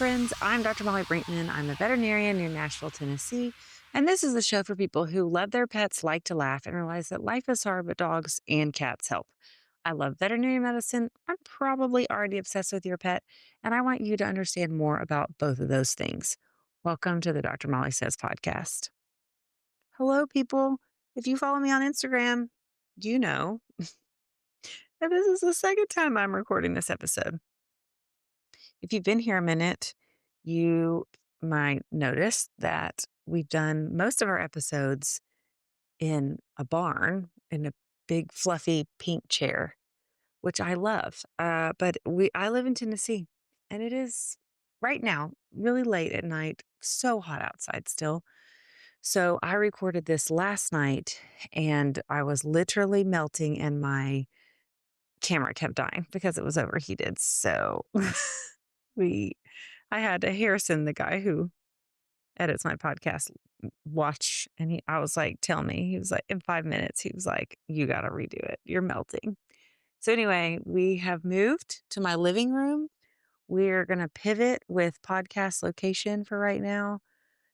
friends. I'm Dr. Molly Brinkman. I'm a veterinarian near Nashville, Tennessee. And this is the show for people who love their pets, like to laugh, and realize that life is hard, but dogs and cats help. I love veterinary medicine. I'm probably already obsessed with your pet, and I want you to understand more about both of those things. Welcome to the Dr. Molly Says podcast. Hello, people. If you follow me on Instagram, you know that this is the second time I'm recording this episode. If you've been here a minute, you might notice that we've done most of our episodes in a barn in a big fluffy pink chair, which I love. But I live in Tennessee, and it is right now really late at night, so hot outside still. So I recorded this last night, and I was literally melting, and my camera kept dying because it was overheated. So we I had to Harrison, the guy who edits my podcast, watch, and I was like, tell me. He was like, in 5 minutes, he was like, you got to redo it. You're melting. So anyway, we have moved to my living room. We're going to pivot with podcast location for right now.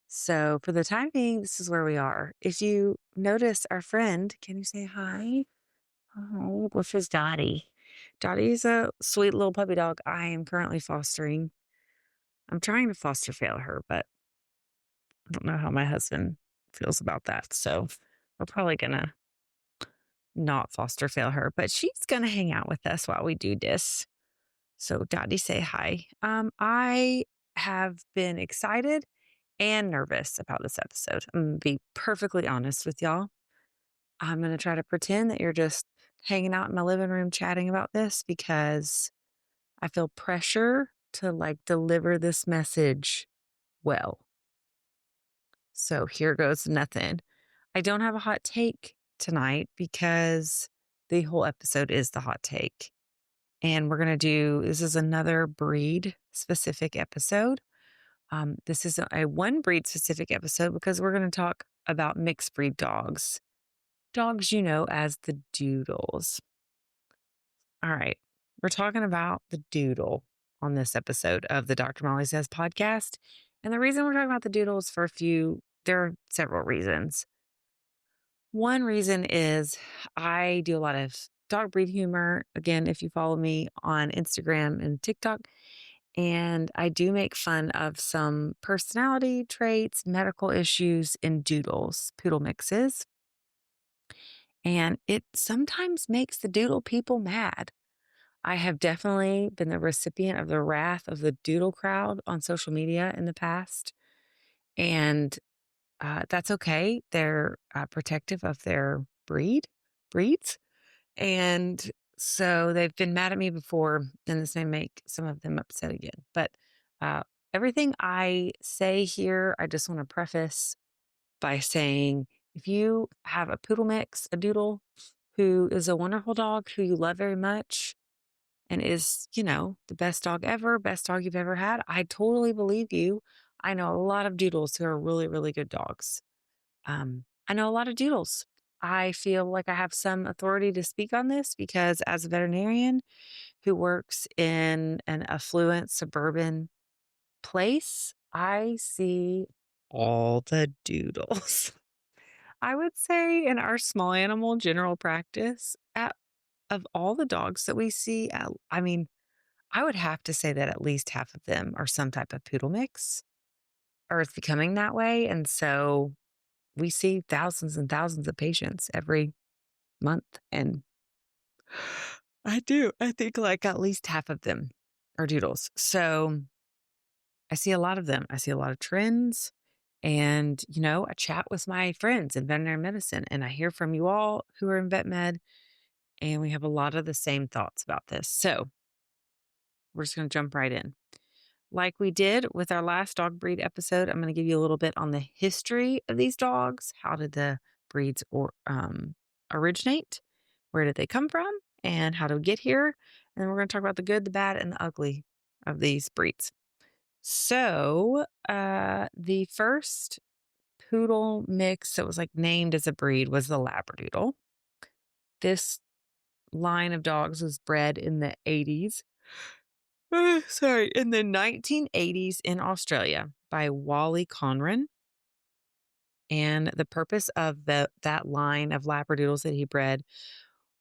So for the time being, this is where we are. If you notice our friend, can you say hi? Oh, which is Dottie. Dottie's a sweet little puppy dog I am currently fostering. I'm trying to foster fail her, but I don't know how my husband feels about that. So we're probably going to not foster fail her, but she's going to hang out with us while we do this. So Dottie, say hi. I have been excited and nervous about this episode. I'm going to be perfectly honest with y'all. I'm going to try to pretend that you're just hanging out in my living room chatting about this because I feel pressure to deliver this message well. So here goes nothing. I don't have a hot take tonight because the whole episode is the hot take. And this is another breed specific episode. This is a one breed specific episode because we're going to talk about mixed breed dogs. Dogs you know as the doodles. All right. We're talking about the doodle on this episode of the Dr. Molly Says podcast. And the reason we're talking about the doodles there are several reasons. One reason is I do a lot of dog breed humor. Again, if you follow me on Instagram and TikTok, and I do make fun of some personality traits, medical issues in doodles, poodle mixes. And it sometimes makes the doodle people mad. I have definitely been the recipient of the wrath of the doodle crowd on social media in the past. And that's okay. They're protective of their breeds. And so they've been mad at me before, and this may make some of them upset again. But uh, everything I say here, I just want to preface by saying if you have a poodle mix, a doodle, who is a wonderful dog who you love very much and is, the best dog ever, best dog you've ever had, I totally believe you. I know a lot of doodles who are really, really good dogs. I know a lot of doodles. I feel like I have some authority to speak on this because as a veterinarian who works in an affluent suburban place, I see all the doodles. I would say in our small animal general practice, of all the dogs that we see, I would have to say that at least half of them are some type of poodle mix or it's becoming that way. And so we see thousands and thousands of patients every month. And I do. I think at least half of them are doodles. So I see a lot of them. I see a lot of trends. And, I chat with my friends in veterinary medicine and I hear from you all who are in vet med. And we have a lot of the same thoughts about this. So we're just going to jump right in. Like we did with our last dog breed episode, I'm going to give you a little bit on the history of these dogs. How did the breeds originate? Where did they come from? And how to get here? And then we're going to talk about the good, the bad, and the ugly of these breeds. So the first poodle mix that was named as a breed was the Labradoodle. This line of dogs was bred in the 80s. Sorry, in the 1980s in Australia by Wally Conran. And the purpose of that line of Labradoodles that he bred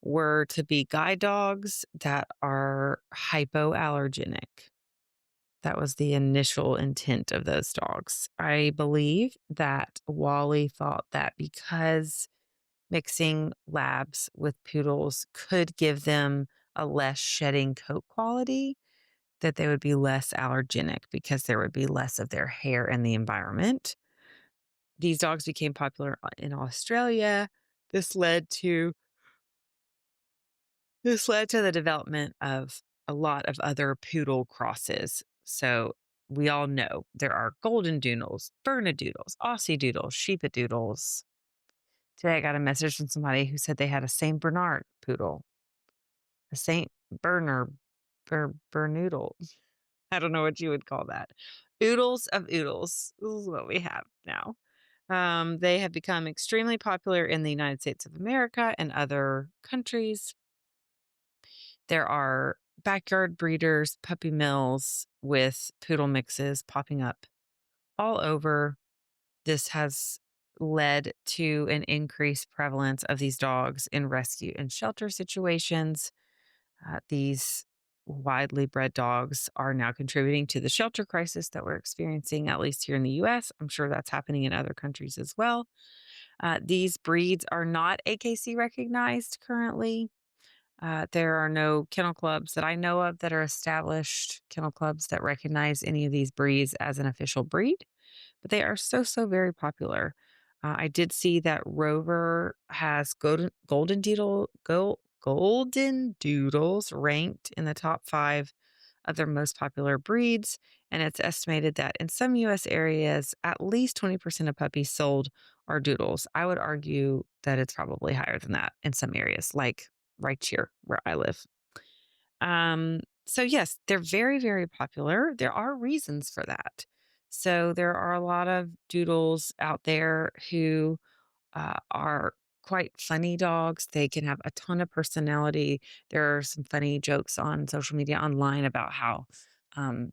were to be guide dogs that are hypoallergenic. That was the initial intent of those dogs. I believe that Wally thought that because mixing labs with poodles could give them a less shedding coat quality, that they would be less allergenic because there would be less of their hair in the environment. These dogs became popular in Australia. This led to this led to the development of a lot of other poodle crosses. So we all know there are Goldendoodles, Bernedoodles, Aussie Doodles, Sheepadoodles. Today I got a message from somebody who said they had a Saint Bernard poodle, a Saint Berner, Bernoodle. I don't know what you would call that. Oodles of oodles. This is what we have now. They have become extremely popular in the United States of America and other countries. There are backyard breeders, puppy mills with poodle mixes popping up all over. This has led to an increased prevalence of these dogs in rescue and shelter situations. These widely bred dogs are now contributing to the shelter crisis that we're experiencing, at least here in the US. I'm sure that's happening in other countries as well. These breeds are not AKC recognized currently. There are no kennel clubs that I know of that are established kennel clubs that recognize any of these breeds as an official breed, but they are so very popular. I did see that Rover has golden doodles ranked in the top 5 of their most popular breeds. And it's estimated that in some US areas, at least 20% of puppies sold are doodles. I would argue that it's probably higher than that in some areas, like right here where I live. So yes, they're very popular. There are reasons for that. So there are a lot of doodles out there who are quite funny dogs. They can have a ton of personality. There are some funny jokes on social media online about how um,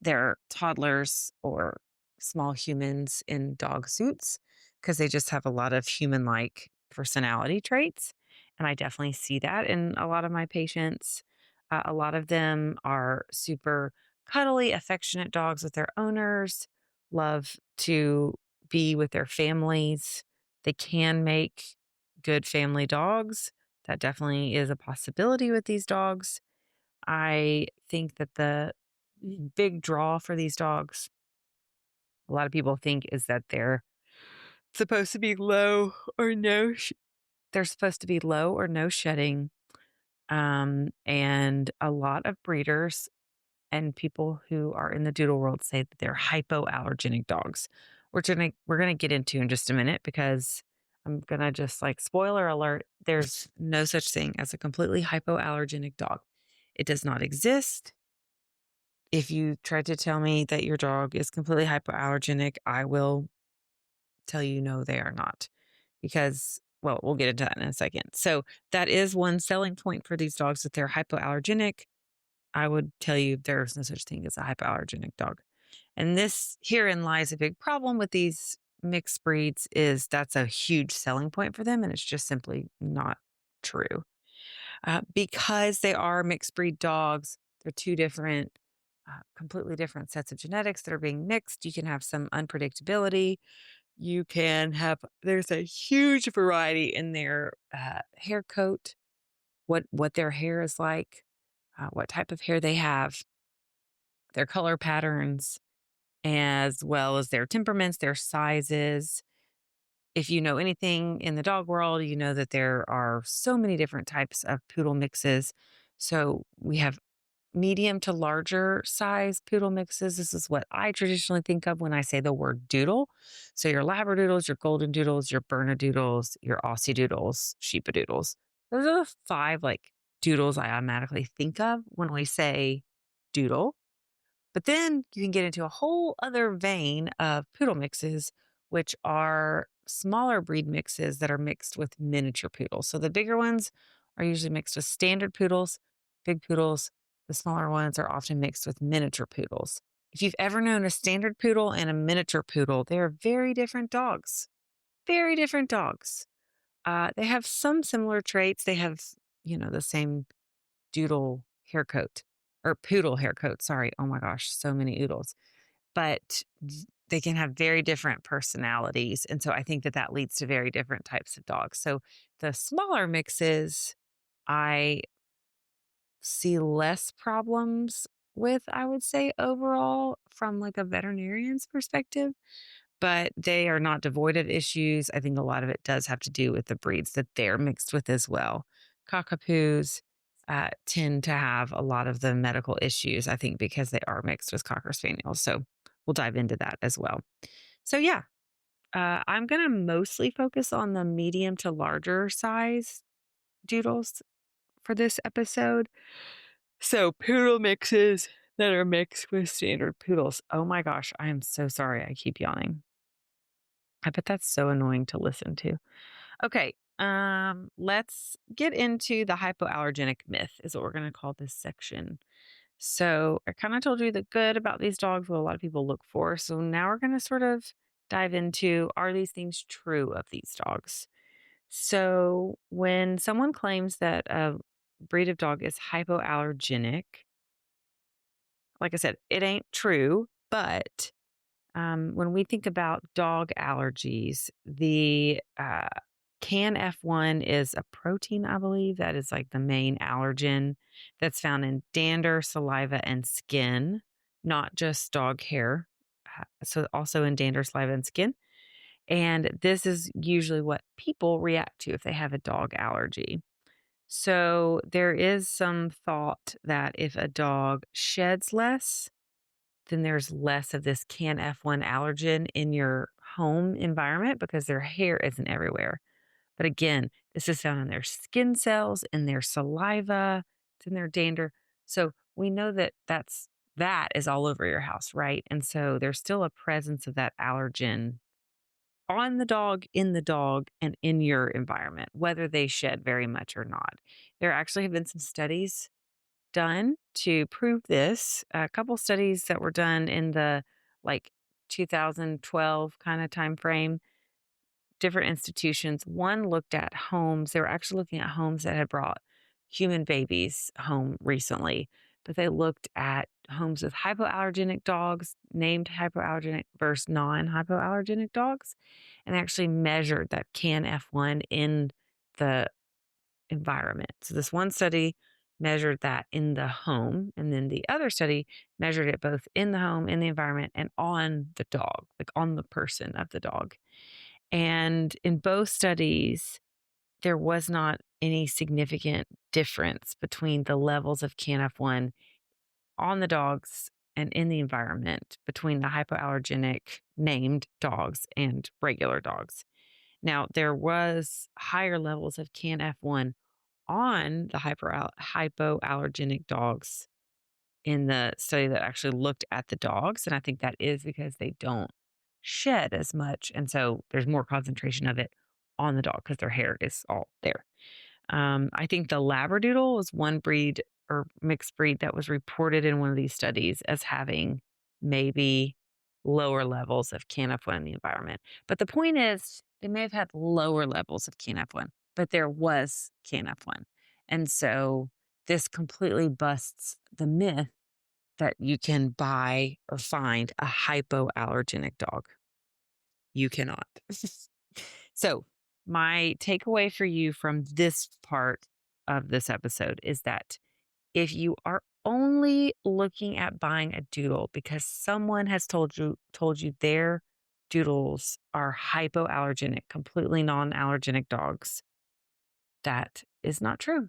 they're toddlers or small humans in dog suits because they just have a lot of human like personality traits. And I definitely see that in a lot of my patients. A lot of them are super cuddly, affectionate dogs with their owners, love to be with their families. They can make good family dogs. That definitely is a possibility with these dogs. I think that the big draw for these dogs, a lot of people think, is that supposed to be low or no, they're supposed to be low or no shedding. And a lot of breeders and people who are in the doodle world say that they're hypoallergenic dogs, which we're gonna get into in just a minute because I'm gonna just like spoiler alert, there's no such thing as a completely hypoallergenic dog. It does not exist. If you try to tell me that your dog is completely hypoallergenic, I will tell you no, they are not. Because, well, we'll get into that in a second. So, that is one selling point for these dogs that they're hypoallergenic. I would tell you there's no such thing as a hypoallergenic dog. And this herein lies a big problem with these mixed breeds is that's a huge selling point for them and it's just simply not true. Because they are mixed breed dogs, they're two different, completely different sets of genetics that are being mixed. You can have some unpredictability. You can have, there's a huge variety in their hair coat, what their hair is like, what type of hair they have, their color patterns, as well as their temperaments, their sizes. If you know anything in the dog world, you know that there are so many different types of poodle mixes. So we have medium to larger size poodle mixes. This is what I traditionally think of when I say the word doodle. So your Labradoodles, your Goldendoodles, your Bernedoodles, your Aussie Doodles, Sheepadoodles. Those are the 5 like doodles I automatically think of when we say doodle. But then you can get into a whole other vein of poodle mixes, which are smaller breed mixes that are mixed with miniature poodles. So the bigger ones are usually mixed with standard poodles, big poodles, The smaller ones are often mixed with miniature poodles. If you've ever known a standard poodle and a miniature poodle, they are very different dogs. Very different dogs. They have some similar traits. They have, the same doodle hair coat or poodle hair coat. Sorry. Oh my gosh, so many oodles. But they can have very different personalities. And so I think that that leads to very different types of dogs. So the smaller mixes, I see less problems with, I would say, overall, from like a veterinarian's perspective, but they are not devoid of issues. I think a lot of it does have to do with the breeds that they're mixed with as well. Cockapoos tend to have a lot of the medical issues, I think, because they are mixed with Cocker Spaniels. So we'll dive into that as well. So, yeah, I'm going to mostly focus on the medium to larger size doodles for this episode. So, poodle mixes that are mixed with standard poodles. Oh my gosh, I am so sorry. I keep yawning. I bet that's so annoying to listen to. Okay, let's get into the hypoallergenic myth, is what we're going to call this section. So, I kind of told you the good about these dogs, what a lot of people look for. So, now we're going to sort of dive into, are these things true of these dogs? So, when someone claims that a breed of dog is hypoallergenic, like I said, it ain't true, but when we think about dog allergies, the can F1 is a protein, I believe, that is like the main allergen that's found in dander, saliva, and skin, not just dog hair. So, also in dander, saliva, and skin. And this is usually what people react to if they have a dog allergy. So, there is some thought that if a dog sheds less, then there's less of this can F1 allergen in your home environment because their hair isn't everywhere. But again, this is found in their skin cells, in their saliva, it's in their dander. So we know that that is all over your house, right? And so there's still a presence of that allergen on the dog, in the dog, and in your environment, whether they shed very much or not. There actually have been some studies done to prove this. A couple studies that were done in the like 2012 kind of time frame, different institutions. One looked at homes. They were actually looking at homes that had brought human babies home recently, but they looked at homes with hypoallergenic dogs, named hypoallergenic versus non-hypoallergenic dogs, and actually measured that can F1 in the environment. So this one study measured that in the home, and then the other study measured it both in the home, in the environment, and on the dog, like on the person of the dog. And in both studies, there was not any significant difference between the levels of CANF1 on the dogs and in the environment between the hypoallergenic named dogs and regular dogs. Now, there was higher levels of CANF1 on the hypoallergenic dogs in the study that actually looked at the dogs. And I think that is because they don't shed as much. And so there's more concentration of it on the dog because their hair is all there. I think the Labradoodle was one breed or mixed breed that was reported in one of these studies as having maybe lower levels of CANF1 in the environment. But the point is, they may have had lower levels of CANF1, but there was CANF1. And so this completely busts the myth that you can buy or find a hypoallergenic dog. You cannot. So, my takeaway for you from this part of this episode is that if you are only looking at buying a doodle because someone has told you their doodles are hypoallergenic, completely non-allergenic dogs, that is not true.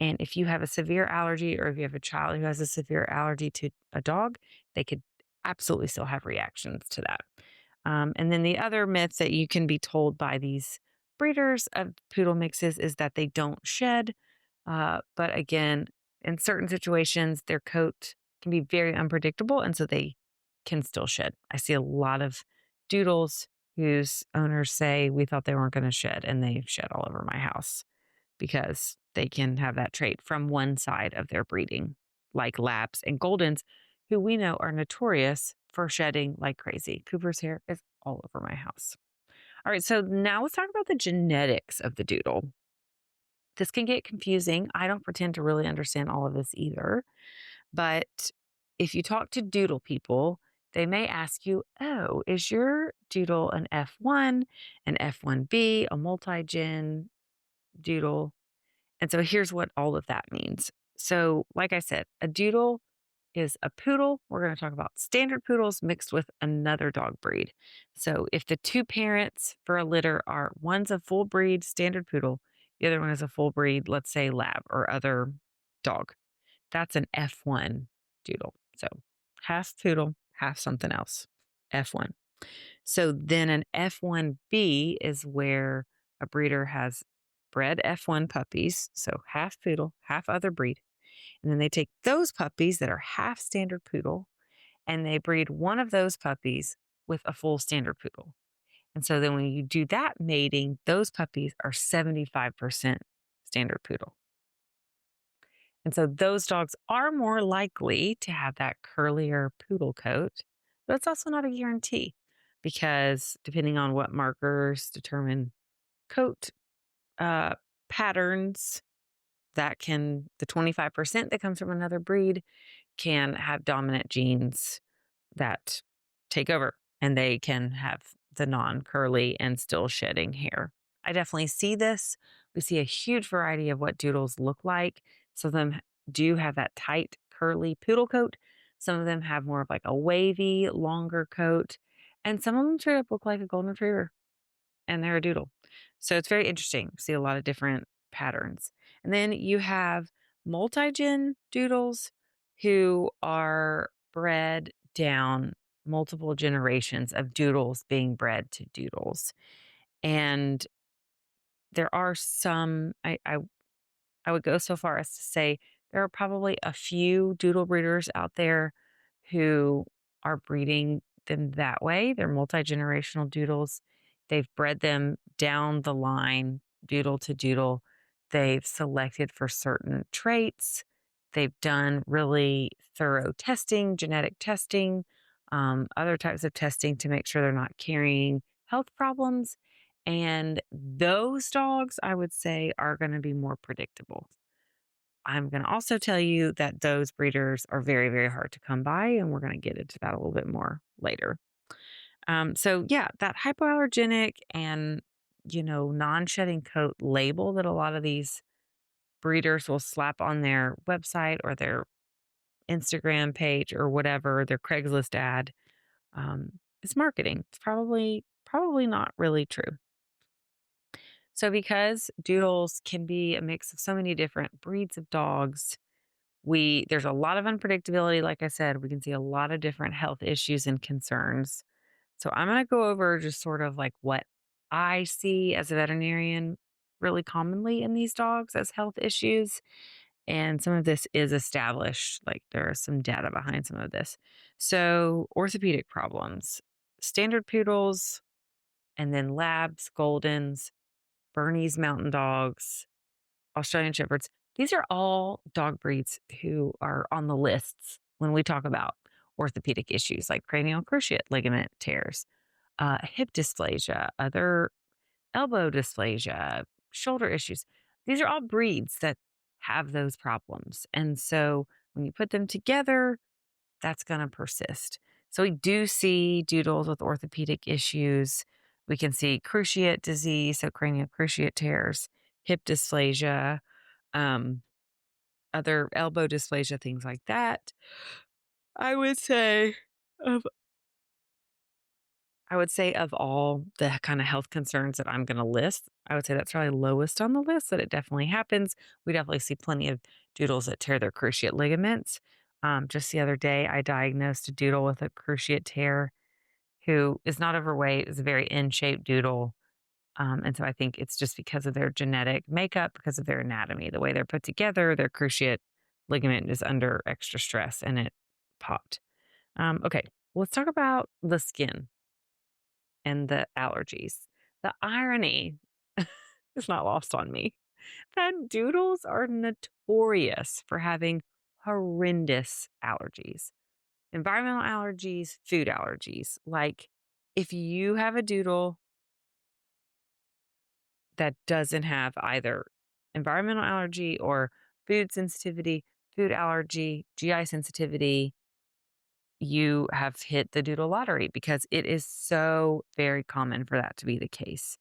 And if you have a severe allergy or if you have a child who has a severe allergy to a dog, they could absolutely still have reactions to that. And then the other myth that you can be told by these breeders of poodle mixes is that they don't shed. But again, in certain situations, their coat can be very unpredictable. And so they can still shed. I see a lot of doodles whose owners say, we thought they weren't going to shed, and they shed all over my house because they can have that trait from one side of their breeding. like labs and goldens, who we know are notorious for shedding like crazy. Cooper's hair is all over my house. All right, so now let's talk about the genetics of the doodle. This can get confusing. I don't pretend to really understand all of this either. But if you talk to doodle people, they may ask you, oh, is your doodle an F1, an F1B, a multi-gen doodle? And so here's what all of that means. So, like I said, a doodle is a poodle. We're going to talk about standard poodles mixed with another dog breed. So, if the two parents for a litter are one's a full breed standard poodle, the other one is a full breed, let's say lab or other dog, that's an F1 doodle. So, half poodle, half something else. F1. So then an F1B is where a breeder has bred F1 puppies, so half poodle, half other breed. And then they take those puppies that are half standard poodle and they breed one of those puppies with a full standard poodle. And so then when you do that mating, those puppies are 75% standard poodle. And so those dogs are more likely to have that curlier poodle coat, but it's also not a guarantee because depending on what markers determine coat uh, patterns, the 25% that comes from another breed can have dominant genes that take over and they can have the non curly and still shedding hair. I definitely see this. We see a huge variety of what doodles look like. Some of them do have that tight, curly poodle coat. Some of them have more of like a wavy, longer coat. And some of them straight up look like a golden retriever and they're a doodle. So it's very interesting. See a lot of different patterns. And then you have multi-gen doodles who are bred down multiple generations of doodles being bred to doodles. And there are some, I would go so far as to say there are probably a few doodle breeders out there who are breeding them that way. They're multi-generational doodles. They've bred them down the line, doodle to doodle. They've selected for certain traits. They've done really thorough testing, genetic testing, other types of testing to make sure they're not carrying health problems. And those dogs, I would say, are going to be more predictable. I'm going to also tell you that those breeders are very, very hard to come by, and we're going to get into that a little bit more later. So yeah, that hypoallergenic and non-shedding coat label that a lot of these breeders will slap on their website or their Instagram page or whatever, their Craigslist ad, it's marketing. It's probably not really true. So because doodles can be a mix of so many different breeds of dogs, there's a lot of unpredictability. Like I said, we can see a lot of different health issues and concerns. So I'm going to go over just sort of like what I see as a veterinarian really commonly in these dogs as health issues. And some of this is established, like there is some data behind some of this. So, orthopedic problems, standard poodles, and then labs, goldens, Bernese mountain dogs, Australian Shepherds. These are all dog breeds who are on the lists when we talk about orthopedic issues like cranial cruciate ligament tears, hip dysplasia, other elbow dysplasia, shoulder issues. These are all breeds that have those problems. And so when you put them together, that's going to persist. So we do see doodles with orthopedic issues. We can see cruciate disease, so cranial cruciate tears, hip dysplasia, um, other elbow dysplasia, things like that. I would say of I would say of all the kind of health concerns that I'm going to list, I would say that's probably lowest on the list, that it definitely happens. We definitely see plenty of doodles that tear their cruciate ligaments. Just the other day, I diagnosed a doodle with a cruciate tear who is not overweight, is a very in-shape doodle. And so I think it's just because of their genetic makeup, because of their anatomy, the way they're put together, their cruciate ligament is under extra stress and it popped. Okay, let's talk about the skin and the allergies. The irony is not lost on me that doodles are notorious for having horrendous allergies. Environmental allergies, food allergies. Like if you have a doodle that doesn't have either environmental allergy or food sensitivity, food allergy, GI sensitivity, you have hit the doodle lottery because it is so very common for that to be the case.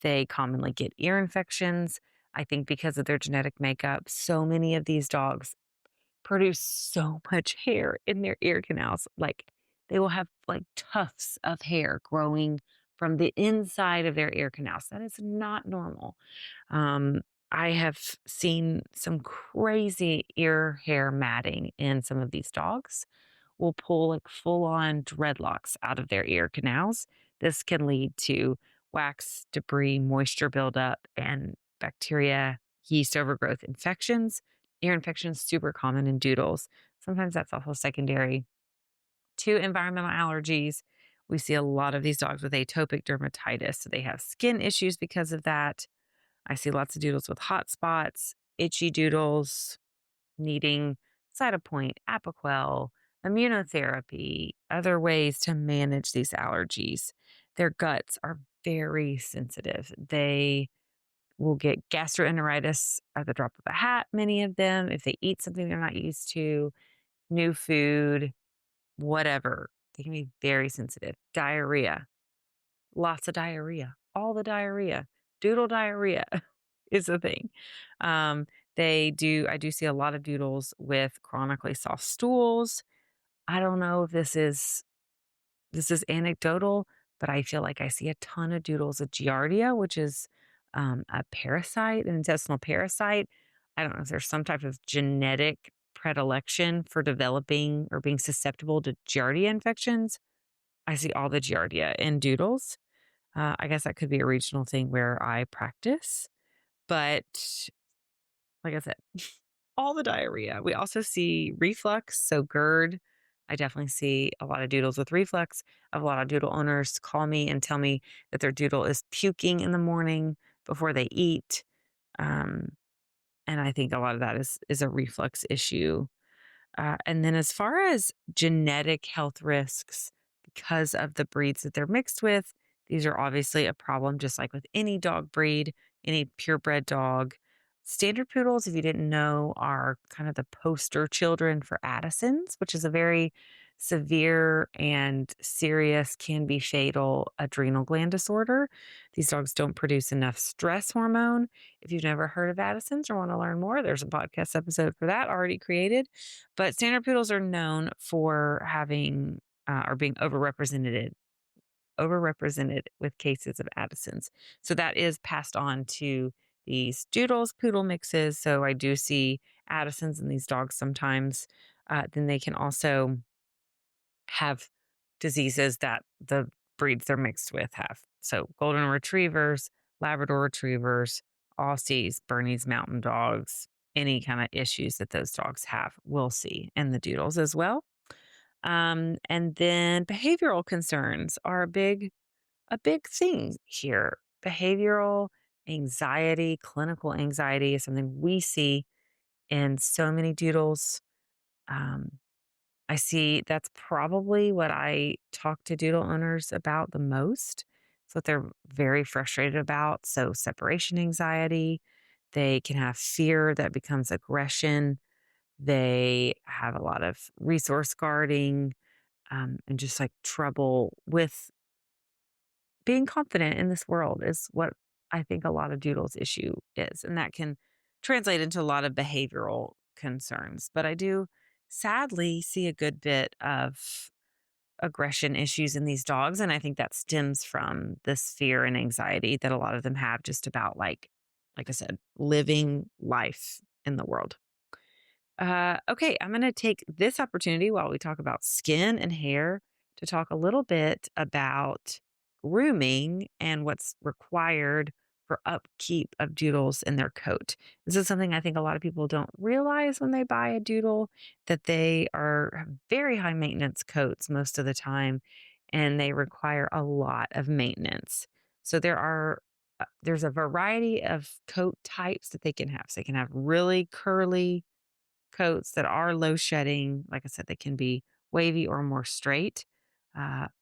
They commonly get ear infections. I think because of their genetic makeup, so many of these dogs produce so much hair in their ear canals. Like they will have like tufts of hair growing from the inside of their ear canals. That is not normal. Um, I have seen some crazy ear hair matting in some of these dogs. Will pull like full on dreadlocks out of their ear canals. This can lead to wax, debris, moisture buildup, and bacteria, yeast overgrowth infections. Ear infections, super common in doodles. Sometimes that's also secondary to environmental allergies. We see a lot of these dogs with atopic dermatitis. So they have skin issues because of that. I see lots of doodles with hot spots, itchy doodles, needing Cytopoint, Apoquel, immunotherapy, other ways to manage these allergies. Their guts are very sensitive. They will get gastroenteritis at the drop of a hat, many of them, if they eat something they're not used to, new food, whatever. They can be very sensitive. Diarrhea, lots of diarrhea, all the diarrhea, doodle diarrhea is a thing. Um, I do see a lot of doodles with chronically soft stools. I don't know if this is anecdotal, but I feel like I see a ton of doodles with giardia, which is a parasite, an intestinal parasite. I don't know if there's some type of genetic predilection for developing or being susceptible to giardia infections. I see all the giardia in doodles. I guess that could be a regional thing where I practice, but like I said, all the diarrhea. We also see reflux, so GERD. I definitely see a lot of doodles with reflux. I have a lot of doodle owners call me and tell me that their doodle is puking in the morning before they eat. Um, and I think a lot of that is a reflux issue. And then as far as genetic health risks, because of the breeds that they're mixed with, these are obviously a problem, just like with any dog breed, any purebred dog. Standard poodles, if you didn't know, are kind of the poster children for Addison's, which is a very severe and serious, can be fatal adrenal gland disorder. These dogs don't produce enough stress hormone. If you've never heard of Addison's or want to learn more, there's a podcast episode for that already created. But standard poodles are known for having or being overrepresented with cases of Addison's. So that is passed on to these doodles, poodle mixes. So I do see Addison's in these dogs sometimes. Then they can also have diseases that the breeds they're mixed with have. So golden retrievers, Labrador retrievers, Aussies, Bernese mountain dogs, any kind of issues that those dogs have, we'll see in the doodles as well. And then behavioral concerns are a big thing here. Behavioral anxiety, clinical anxiety is something we see in so many doodles. Um, I see that's probably what I talk to doodle owners about the most. It's what they're very frustrated about. So, separation anxiety, they can have fear that becomes aggression. They have a lot of resource guarding and just like trouble with being confident in this world, is what I think a lot of doodles' issue is. And that can translate into a lot of behavioral concerns. But I do sadly see a good bit of aggression issues in these dogs. And I think that stems from this fear and anxiety that a lot of them have just about like I said, living life in the world. Okay, I'm going to take this opportunity while we talk about skin and hair to talk a little bit about grooming and what's required for upkeep of doodles in their coat. This is something I think a lot of people don't realize when they buy a doodle, that they are have very high maintenance coats most of the time, and they require a lot of maintenance. So there's a variety of coat types that they can have. So they can have really curly coats that are low shedding, like I said, they can be wavy or more straight.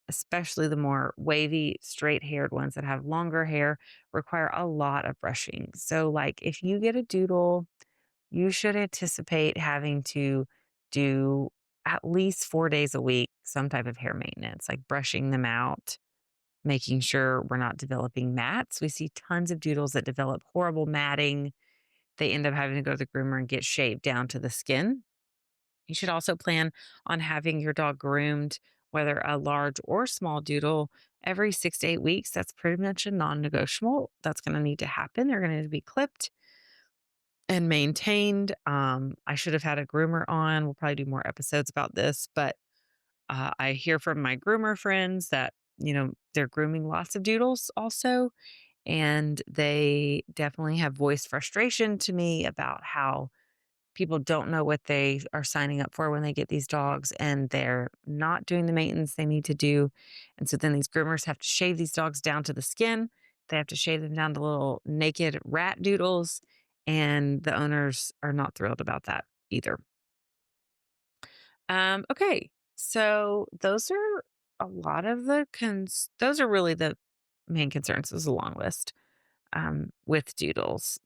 Especially the more wavy, straight haired ones that have longer hair require a lot of brushing. So, like if you get a doodle, you should anticipate having to do at least 4 days a week some type of hair maintenance, like brushing them out, making sure we're not developing mats. We see tons of doodles that develop horrible matting. They end up having to go to the groomer and get shaved down to the skin. You should also plan on having your dog groomed, whether a large or small doodle, every 6 to 8 weeks. That's pretty much a non negotiable. That's going to need to happen. They're going to need to be clipped and maintained. I should have had a groomer on. We'll probably do more episodes about this, but I hear from my groomer friends that, they're grooming lots of doodles also. And they definitely have voiced frustration to me about how people don't know what they are signing up for when they get these dogs and they're not doing the maintenance they need to do. And so then these groomers have to shave these dogs down to the skin. They have to shave them down to little naked rat doodles. And the owners are not thrilled about that either. Okay. So those are a lot of those are really the main concerns. There's a long list with doodles.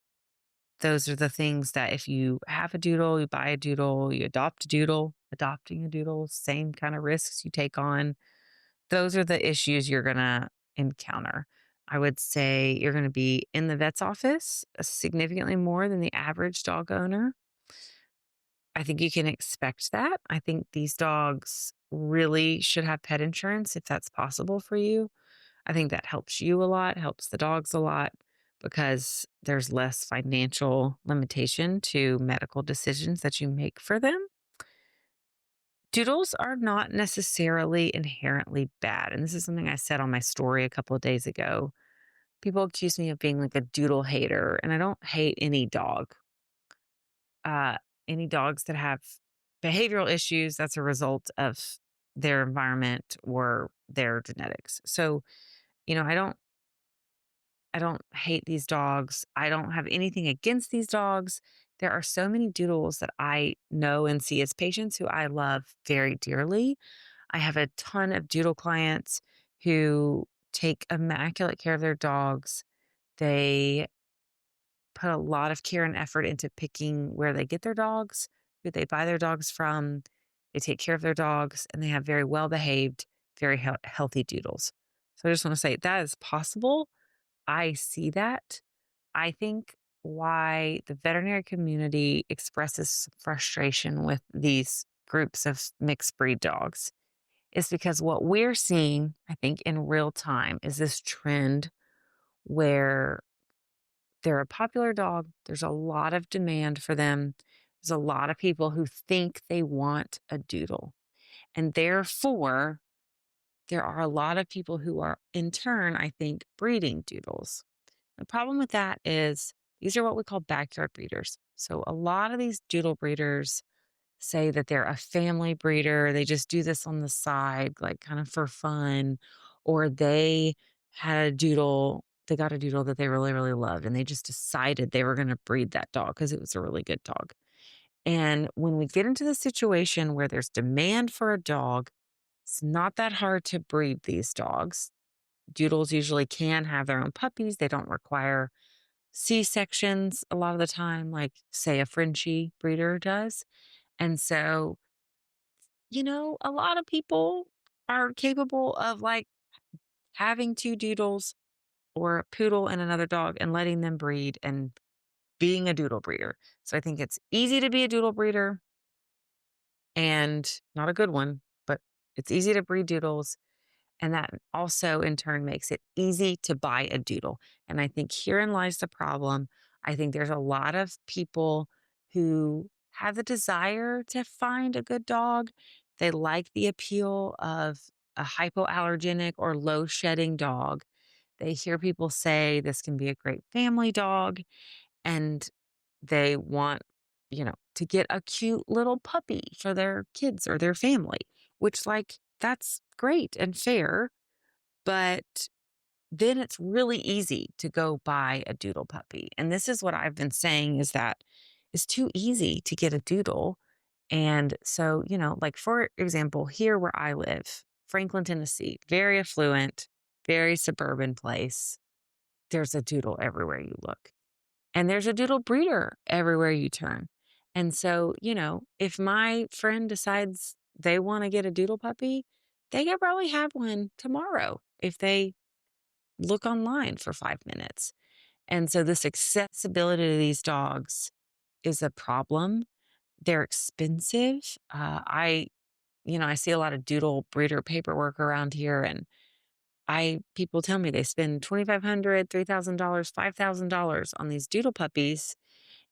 Those are the things that if you have a doodle, you buy a doodle, you adopt a doodle, adopting a doodle, same kind of risks you take on. Those are the issues you're going to encounter. I would say you're going to be in the vet's office significantly more than the average dog owner. I think you can expect that. I think these dogs really should have pet insurance if that's possible for you. I think that helps you a lot, helps the dogs a lot because there's less financial limitation to medical decisions that you make for them. Doodles are not necessarily inherently bad. And this is something I said on my story a couple of days ago. People accuse me of being like a doodle hater, and I don't hate any dog. Uh, any dogs that have behavioral issues, that's a result of their environment or their genetics. So, I don't hate these dogs. I don't have anything against these dogs. There are so many doodles that I know and see as patients who I love very dearly. I have a ton of doodle clients who take immaculate care of their dogs. They put a lot of care and effort into picking where they get their dogs, who they buy their dogs from. They take care of their dogs and they have very well behaved, very healthy doodles. So I just want to say that is possible. I see that. I think why the veterinary community expresses frustration with these groups of mixed breed dogs is because what we're seeing, I think, in real time is this trend where they're a popular dog. There's a lot of demand for them. There's a lot of people who think they want a doodle. And therefore, there are a lot of people who are, in turn, I think, breeding doodles. The problem with that is these are what we call backyard breeders. So a lot of these doodle breeders say that they're a family breeder. They just do this on the side, like kind of for fun, or they had a doodle. They got a doodle that they really, really loved, and they just decided they were going to breed that dog because it was a really good dog. And when we get into the situation where there's demand for a dog, it's not that hard to breed these dogs. Doodles usually can have their own puppies. They don't require C-sections a lot of the time, like, say, a Frenchie breeder does. And so, a lot of people are capable of like having two doodles or a poodle and another dog and letting them breed and being a doodle breeder. So I think it's easy to be a doodle breeder and not a good one, but it's easy to breed doodles. And that also in turn makes it easy to buy a doodle. And I think herein lies the problem. I think there's a lot of people who have the desire to find a good dog. They like the appeal of a hypoallergenic or low shedding dog. They hear people say this can be a great family dog and they want, to get a cute little puppy for their kids or their family, which like that's great and fair, but then it's really easy to go buy a doodle puppy. And this is what I've been saying is that it's too easy to get a doodle. And so, like for example, here where I live, Franklin, Tennessee, very affluent, very suburban place. There's a doodle everywhere you look. And there's a doodle breeder everywhere you turn. And so, if my friend decides they want to get a doodle puppy, they could probably have one tomorrow if they look online for 5 minutes. And so, this accessibility to these dogs is a problem. They're expensive. I see a lot of doodle breeder paperwork around here, and people tell me they spend $2,500, $3,000, $5,000 on these doodle puppies,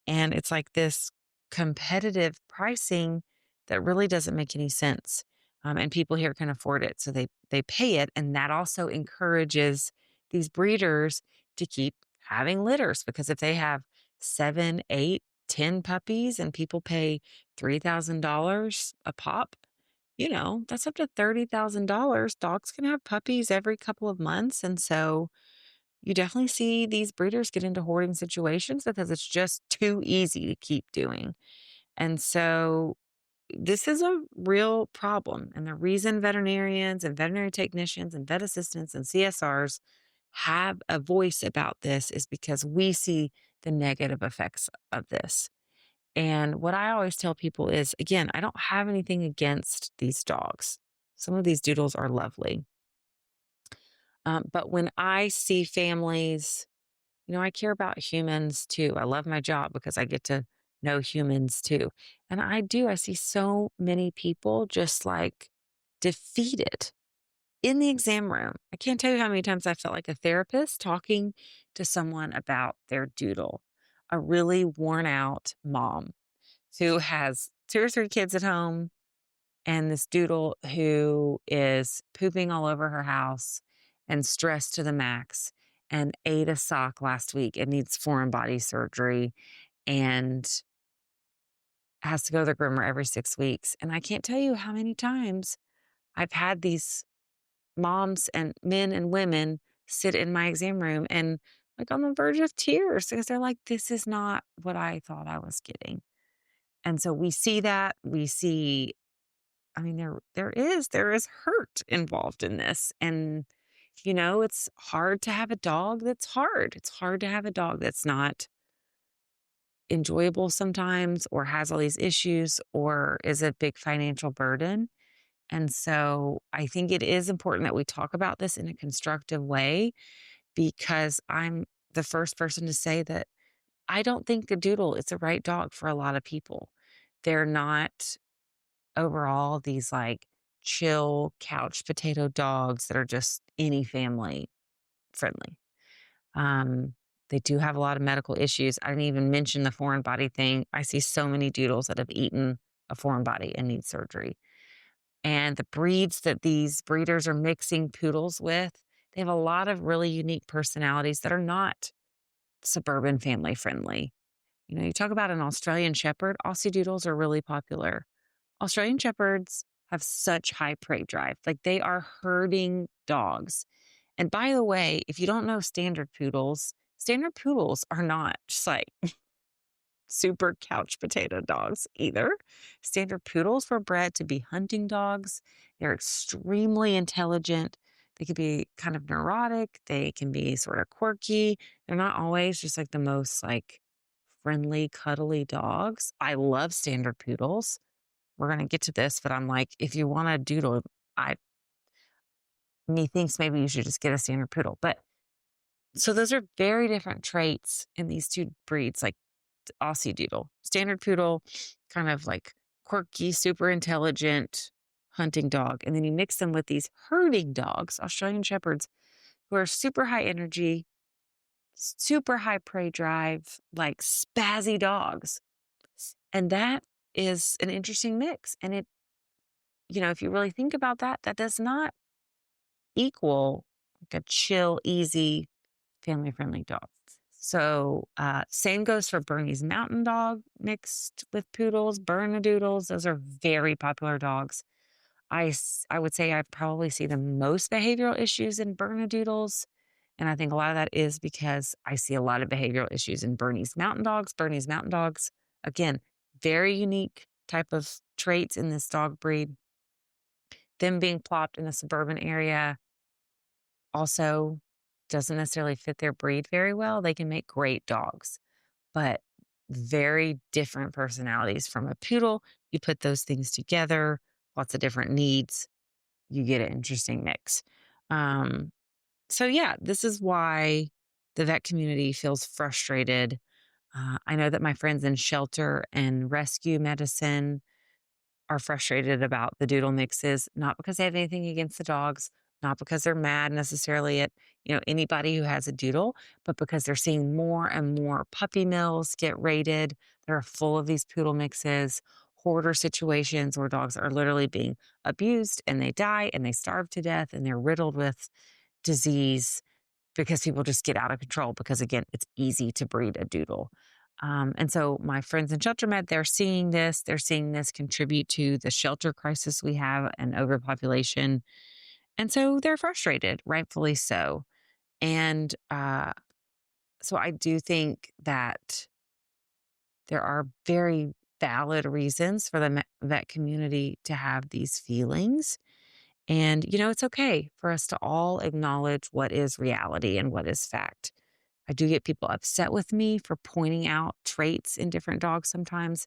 and it's like this competitive pricing that really doesn't make any sense. And people here can afford it, so they pay it, and that also encourages these breeders to keep having litters because if they have 7, 8, 10 puppies and people pay $3,000 a pop, that's up to $30,000. Dogs can have puppies every couple of months, and so you definitely see these breeders get into hoarding situations because it's just too easy to keep doing. And so this is a real problem. And the reason veterinarians and veterinary technicians and vet assistants and CSRs have a voice about this is because we see the negative effects of this. And what I always tell people is again, I don't have anything against these dogs. Some of these doodles are lovely. But when I see families, I care about humans too. I love my job because I get to know humans too. And I do. I see so many people just like defeated in the exam room. I can't tell you how many times I felt like a therapist talking to someone about their doodle, a really worn out mom who has 2 or 3 kids at home and this doodle who is pooping all over her house and stressed to the max and ate a sock last week and needs foreign body surgery and has to go to the groomer every 6 weeks. And I can't tell you how many times I've had these moms and men and women sit in my exam room and like on the verge of tears because they're like, this is not what I thought I was getting. And so we see that. We see I mean, there is hurt involved in this. And, it's hard to have a dog that's hard. It's hard to have a dog that's not enjoyable sometimes or has all these issues or is a big financial burden. And so I think it is important that we talk about this in a constructive way because I'm the first person to say that I don't think a doodle is the right dog for a lot of people. They're not overall these like chill couch potato dogs that are just any family friendly. Um, they do have a lot of medical issues. I didn't even mention the foreign body thing. I see so many doodles that have eaten a foreign body and need surgery. And the breeds that these breeders are mixing poodles with, they have a lot of really unique personalities that are not suburban family friendly. You talk about an Australian Shepherd, Aussie Doodles are really popular. Australian Shepherds have such high prey drive. Like they are herding dogs. And by the way, if you don't know standard poodles are not just like super couch potato dogs either. Standard poodles were bred to be hunting dogs. They're extremely intelligent. They can be kind of neurotic. They can be sort of quirky. They're not always just like the most like friendly, cuddly dogs. I love standard poodles. We're going to get to this, but I'm like, if you want a doodle, I methinks maybe you should just get a standard poodle. But so those are very different traits in these two breeds, like Aussie Doodle, standard poodle, kind of like quirky, super intelligent hunting dog. And then you mix them with these herding dogs, Australian Shepherds, who are super high energy, super high prey drive, like spazzy dogs. And that is an interesting mix. And if you really think about that, that does not equal like a chill, easy, family friendly dog. So, same goes for Bernese Mountain Dog mixed with poodles, Bernedoodles. Those are very popular dogs. I would say I probably see the most behavioral issues in Bernedoodles. And I think a lot of that is because I see a lot of behavioral issues in Bernese Mountain Dogs. Bernese Mountain Dogs Again, very unique type of traits in this dog breed. Them being plopped in a suburban area also doesn't necessarily fit their breed very well. They can make great dogs, but very different personalities from a poodle. You put those things together, lots of different needs, you get an interesting mix. Um, so, yeah, this is why the vet community feels frustrated. I know that my friends in shelter and rescue medicine are frustrated about the doodle mixes, not because they have anything against the dogs, not because they're mad necessarily at, anybody who has a doodle, but because they're seeing more and more puppy mills get raided. They're full of these poodle mixes, hoarder situations where dogs are literally being abused and they die and they starve to death and they're riddled with disease because people just get out of control because, again, it's easy to breed a doodle. And so my friends in shelter med, they're seeing this. They're seeing this contribute to the shelter crisis we have and overpopulation. And so they're frustrated, rightfully so. And so I do think that there are very valid reasons for the vet community to have these feelings. And, it's okay for us to all acknowledge what is reality and what is fact. I do get people upset with me for pointing out traits in different dogs sometimes.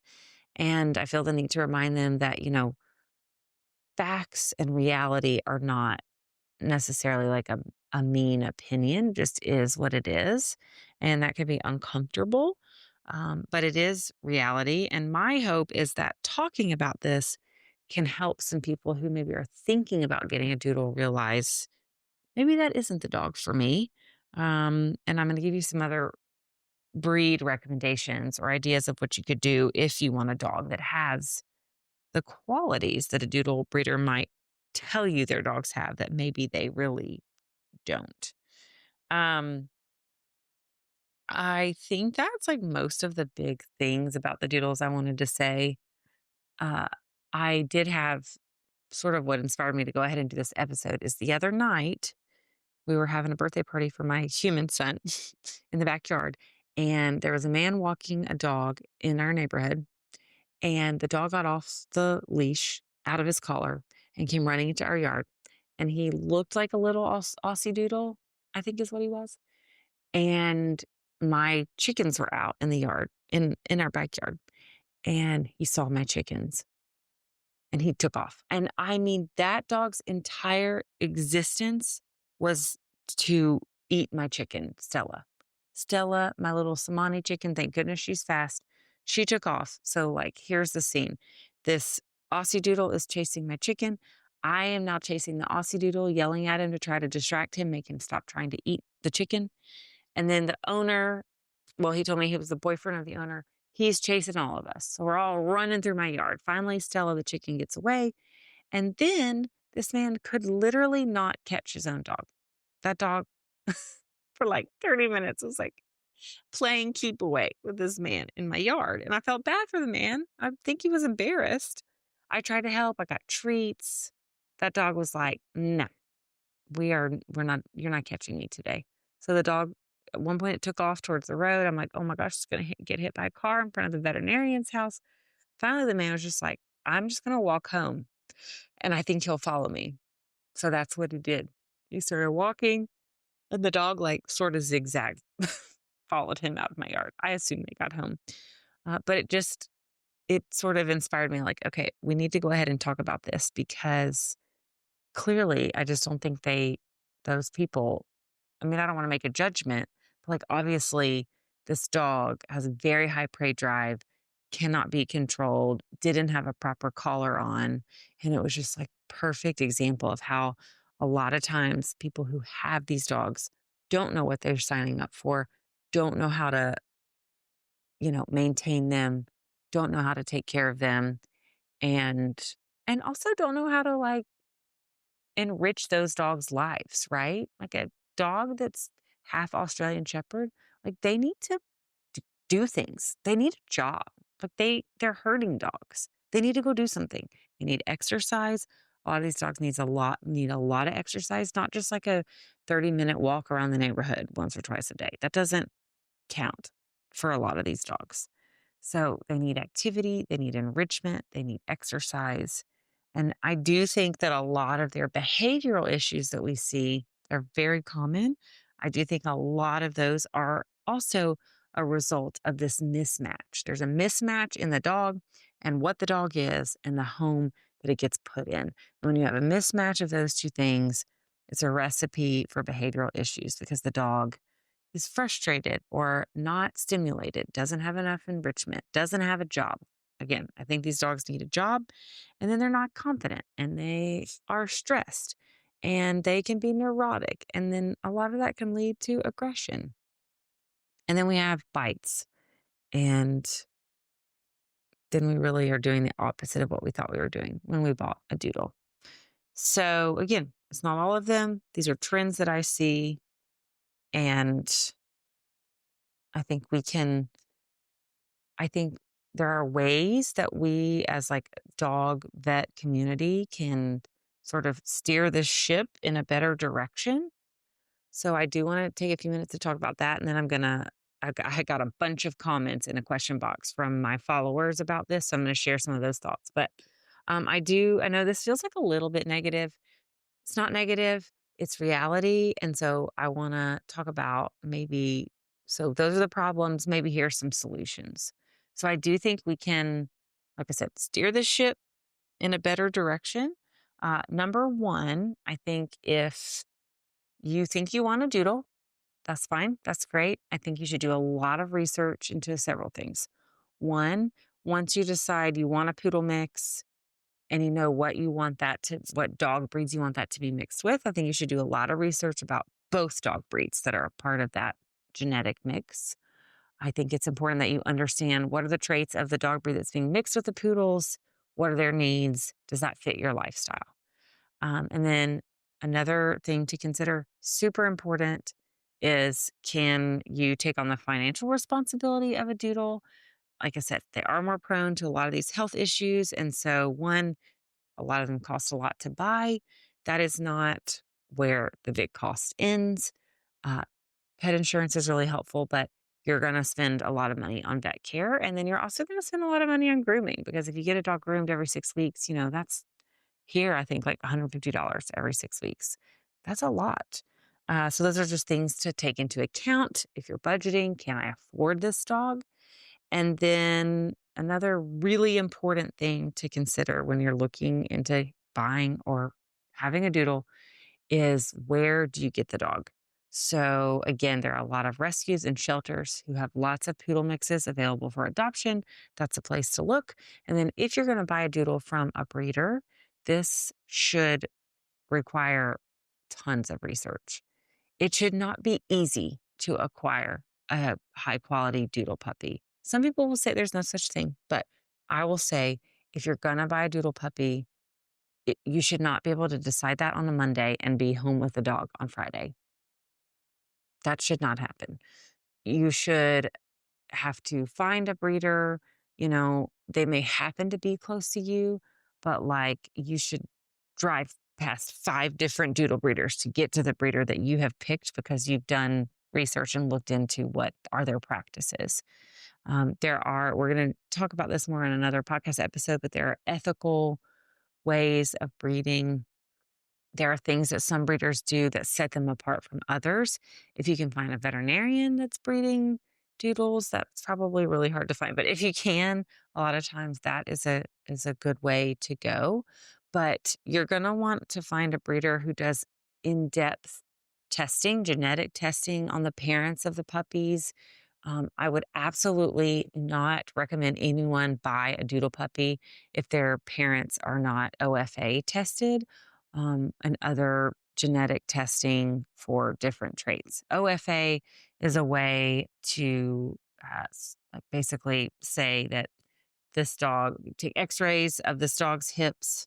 And I feel the need to remind them that, facts and reality are not necessarily like a mean opinion, just is what it is. And that can be uncomfortable, but it is reality. And my hope is that talking about this can help some people who maybe are thinking about getting a doodle realize maybe that isn't the dog for me. And I'm going to give you some other breed recommendations or ideas of what you could do if you want a dog that has the qualities that a doodle breeder might tell you their dogs have that maybe they really don't. Um, I think that's like most of the big things about the doodles I wanted to say. Uh, I did have sort of what inspired me to go ahead and do this episode is the other night we were having a birthday party for my human son in the backyard, and there was a man walking a dog in our neighborhood, and the dog got off the leash out of his collar and came running into our yard. And he looked like a little Aussie doodle, I think is what he was. And my chickens were out in the yard, in our backyard, and he saw my chickens and he took off. And I mean, that dog's entire existence was to eat my chicken, Stella. Stella, my little Samani chicken, thank goodness she's fast. She took off. So, like, here's the scene. This Aussie Doodle is chasing my chicken. I am now chasing the Aussie Doodle, yelling at him to try to distract him, make him stop trying to eat the chicken. And then the owner, well, he told me he was the boyfriend of the owner. He's chasing all of us. So we're all running through my yard. Finally, Stella, the chicken, gets away. And then this man could literally not catch his own dog. That dog, for like 30 minutes, was like playing keep away with this man in my yard. And I felt bad for the man. I think he was embarrassed. I tried to help. I got treats. That dog was like, no, we're not, you're not catching me today. So the dog, at one point, it took off towards the road. I'm like, oh my gosh, it's going to get hit by a car in front of the veterinarian's house. Finally, the man was just like, I'm just going to walk home and I think he'll follow me. So that's what he did. He started walking and the dog, like, sort of zigzagged, followed him out of my yard. I assume they got home. But it sort of inspired me like, okay, we need to go ahead and talk about this because clearly I just don't think those people, I mean, I don't want to make a judgment, but like obviously this dog has a very high prey drive, cannot be controlled, didn't have a proper collar on. And it was just like perfect example of how a lot of times people who have these dogs don't know what they're signing up for, don't know how to, maintain them, don't know how to take care of them, and also don't know how to like enrich those dogs' lives, right? Like a dog that's half Australian Shepherd, like they need to do things. They need a job. Like they're hurting dogs. They need to go do something. They need exercise. A lot of these dogs need a lot of exercise, not just like a 30-minute walk around the neighborhood once or twice a day. That doesn't count for a lot of these dogs. So they need activity, they need enrichment, they need exercise. And I do think that a lot of their behavioral issues that we see are very common. I do think a lot of those are also a result of this mismatch. There's a mismatch in the dog and what the dog is and the home that it gets put in. When you have a mismatch of those two things, it's a recipe for behavioral issues because the dog is frustrated or not stimulated, doesn't have enough enrichment, doesn't have a job. Again, I think these dogs need a job and then they're not confident and they are stressed and they can be neurotic. And then a lot of that can lead to aggression. And then we have bites. And then we really are doing the opposite of what we thought we were doing when we bought a doodle. So again, it's not all of them. These are trends that I see. And I think we can I think there are ways that we as like dog vet community can sort of steer this ship in a better direction. So I do want to take a few minutes to talk about that. And then I got a bunch of comments in a question box from my followers about this. So I'm going to share some of those thoughts. But I know this feels like a little bit negative. It's not negative, it's reality. And so I want to talk about so those are the problems. Maybe here's some solutions. So I do think we can, like I said, steer the ship in a better direction. Number one, I think if you think you want a doodle, that's fine. That's great. I think you should do a lot of research into several things. One, once you decide you want a poodle mix, and you know what dog breeds you want that to be mixed with, I think you should do a lot of research about both dog breeds that are a part of that genetic mix. I think it's important that you understand what are the traits of the dog breed that's being mixed with the poodles, what are their needs, does that fit your lifestyle? And then another thing to consider, super important, is can you take on the financial responsibility of a doodle? Like I said, they are more prone to a lot of these health issues. And so, one, a lot of them cost a lot to buy. That is not where the big cost ends. Uh, Pet insurance is really helpful, but you're going to spend a lot of money on vet care. And then you're also going to spend a lot of money on grooming because if you get a dog groomed every 6 weeks, that's here, I think like $150 every 6 weeks. That's a lot. So those are just things to take into account. If you're budgeting, can I afford this dog? And then another really important thing to consider when you're looking into buying or having a doodle is where do you get the dog? So again, there are a lot of rescues and shelters who have lots of poodle mixes available for adoption. That's a place to look. And then if you're going to buy a doodle from a breeder, this should require tons of research. It should not be easy to acquire a high quality doodle puppy. Some people will say there's no such thing, but I will say if you're going to buy a doodle puppy, you should not be able to decide that on a Monday and be home with the dog on Friday. That should not happen. You should have to find a breeder. They may happen to be close to you, but like you should drive past 5 different doodle breeders to get to the breeder that you have picked because you've done research and looked into what are their practices. We're going to talk about this more in another podcast episode, but there are ethical ways of breeding. There are things that some breeders do that set them apart from others. If you can find a veterinarian that's breeding doodles, that's probably really hard to find. But if you can, a lot of times that is a good way to go. But you're going to want to find a breeder who does in-depth testing, genetic testing on the parents of the puppies. I would absolutely not recommend anyone buy a doodle puppy if their parents are not OFA tested and other genetic testing for different traits. OFA is a way to like basically say that this dog, take x-rays of this dog's hips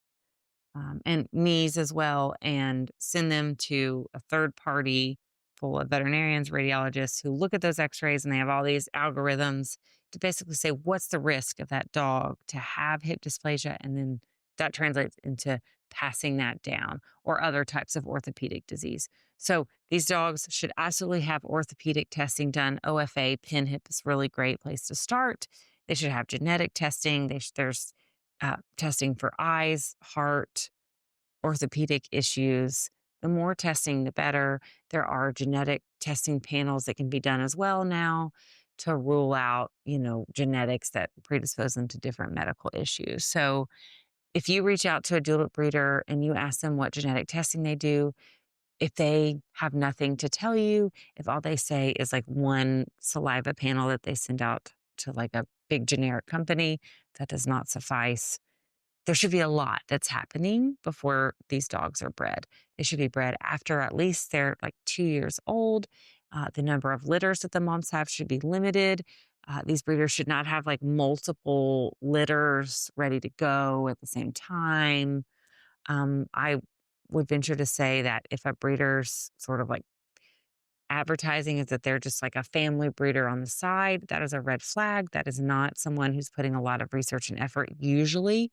and knees as well, and send them to a third party full of veterinarians, radiologists who look at those x-rays, and they have all these algorithms to basically say what's the risk of that dog to have hip dysplasia, and then that translates into passing that down or other types of orthopedic disease. So these dogs should absolutely have orthopedic testing done. OFA, pin hip is really great place to start. They should have genetic testing. There's testing for eyes, heart, orthopedic issues. The more testing, the better. There are genetic testing panels that can be done as well now to rule out, genetics that predispose them to different medical issues. So if you reach out to a doodle breeder and you ask them what genetic testing they do, if they have nothing to tell you, if all they say is like one saliva panel that they send out to like a big generic company, that does not suffice. There should be a lot that's happening before these dogs are bred. They should be bred after at least they're like 2 years old. The number of litters that the moms have should be limited. These breeders should not have like multiple litters ready to go at the same time. I would venture to say that if a breeder's sort of like advertising is that they're just like a family breeder on the side, that is a red flag. That is not someone who's putting a lot of research and effort usually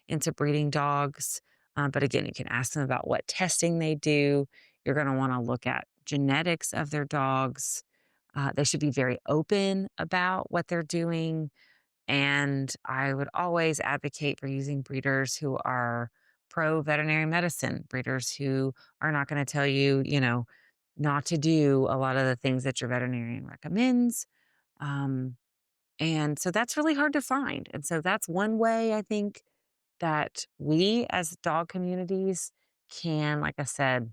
into breeding dogs. But again, you can ask them about what testing they do. You're going to want to look at genetics of their dogs. They should be very open about what they're doing. And I would always advocate for using breeders who are pro veterinary medicine, breeders who are not going to tell you, not to do a lot of the things that your veterinarian recommends. Um, and so that's really hard to find. And so that's one way I think that we as dog communities can, like I said,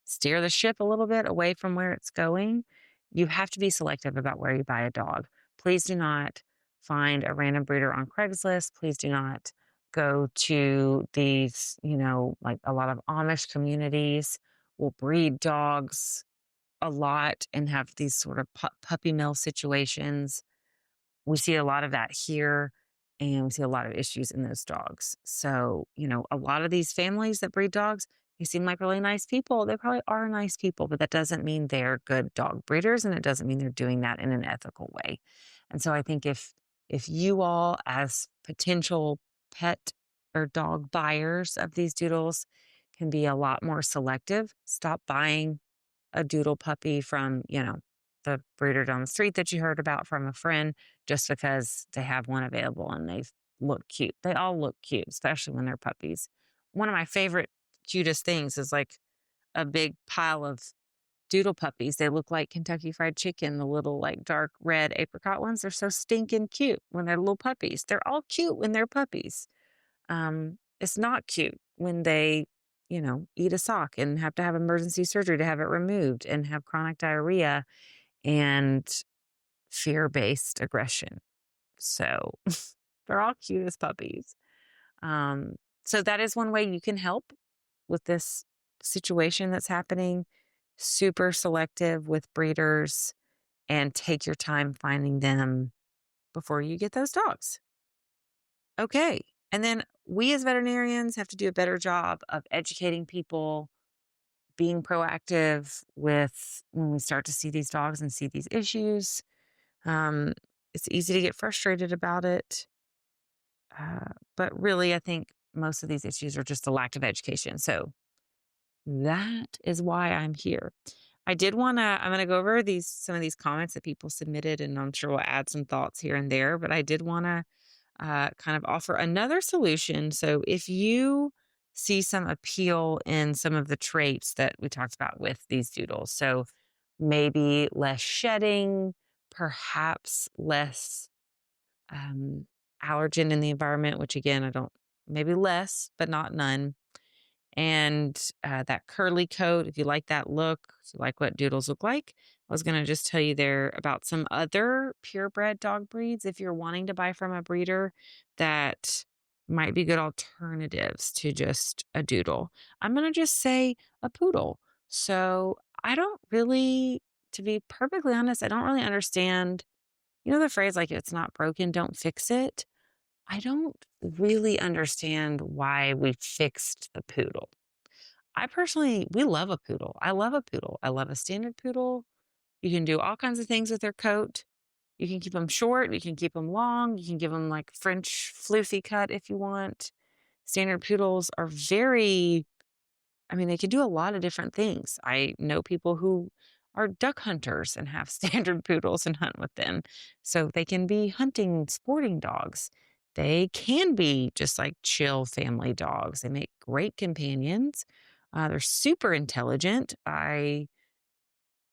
steer the ship a little bit away from where it's going. You have to be selective about where you buy a dog. Please do not find a random breeder on Craigslist. Please do not go to these, like a lot of Amish communities will breed dogs a lot and have these sort of puppy mill situations. We see a lot of that here, and we see a lot of issues in those dogs. So, a lot of these families that breed dogs, they seem like really nice people. They probably are nice people, but that doesn't mean they're good dog breeders, and it doesn't mean they're doing that in an ethical way. And so I think if you all as potential pet or dog buyers of these doodles can be a lot more selective, stop buying a doodle puppy from, the breeder down the street that you heard about from a friend just because they have one available and they look cute. They all look cute, especially when they're puppies. One of my favorite, cutest things is like a big pile of doodle puppies. They look like Kentucky Fried Chicken, the little like dark red apricot ones. They're so stinking cute when they're little puppies. They're all cute when they're puppies. It's not cute when they, eat a sock and have to have emergency surgery to have it removed and have chronic diarrhea and fear based aggression. So they're all cute as puppies. Um, so that is one way you can help with this situation that's happening. Super selective with breeders and take your time finding them before you get those dogs. Okay. And then we as veterinarians have to do a better job of educating people, being proactive with when we start to see these dogs and see these issues. Um, it's easy to get frustrated about it. But really, I think most of these issues are just a lack of education. So that is why I'm here. I'm going to go over some of these comments that people submitted, and I'm sure we'll add some thoughts here and there, but I did want to kind of offer another solution. So if you see some appeal in some of the traits that we talked about with these doodles, so maybe less shedding, perhaps less allergen in the environment, which again, maybe less, but not none. And that curly coat, if you like that look, if you like what doodles look like, I was going to just tell you there about some other purebred dog breeds if you're wanting to buy from a breeder that might be good alternatives to just a doodle. I'm going to just say a poodle. So I don't really, to be perfectly honest, I don't really understand, the phrase like it's not broken, don't fix it. I don't really understand why we fixed the poodle. We love a poodle. I love a poodle. I love a standard poodle. You can do all kinds of things with their coat. You can keep them short. You can keep them long. You can give them like French floofy cut if you want. Standard poodles are they can do a lot of different things. I know people who are duck hunters and have standard poodles and hunt with them. So they can be hunting, sporting dogs. They can be just like chill family dogs. They make great companions. They're super intelligent. I'm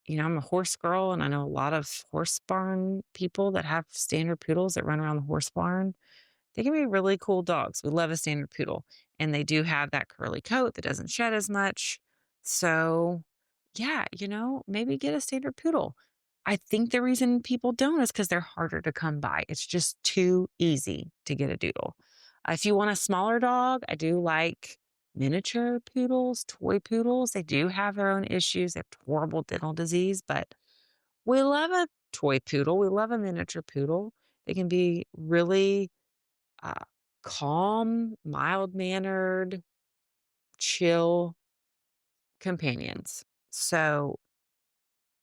a horse girl and I know a lot of horse barn people that have standard poodles that run around the horse barn. They can be really cool dogs. We love a standard poodle, and they do have that curly coat that doesn't shed as much. So, yeah, maybe get a standard poodle. I think the reason people don't is because they're harder to come by. It's just too easy to get a doodle. If you want a smaller dog, I do like miniature poodles, toy poodles. They do have their own issues. They have horrible dental disease, but we love a toy poodle. We love a miniature poodle. They can be really uh, calm, mild mannered, chill companions. So,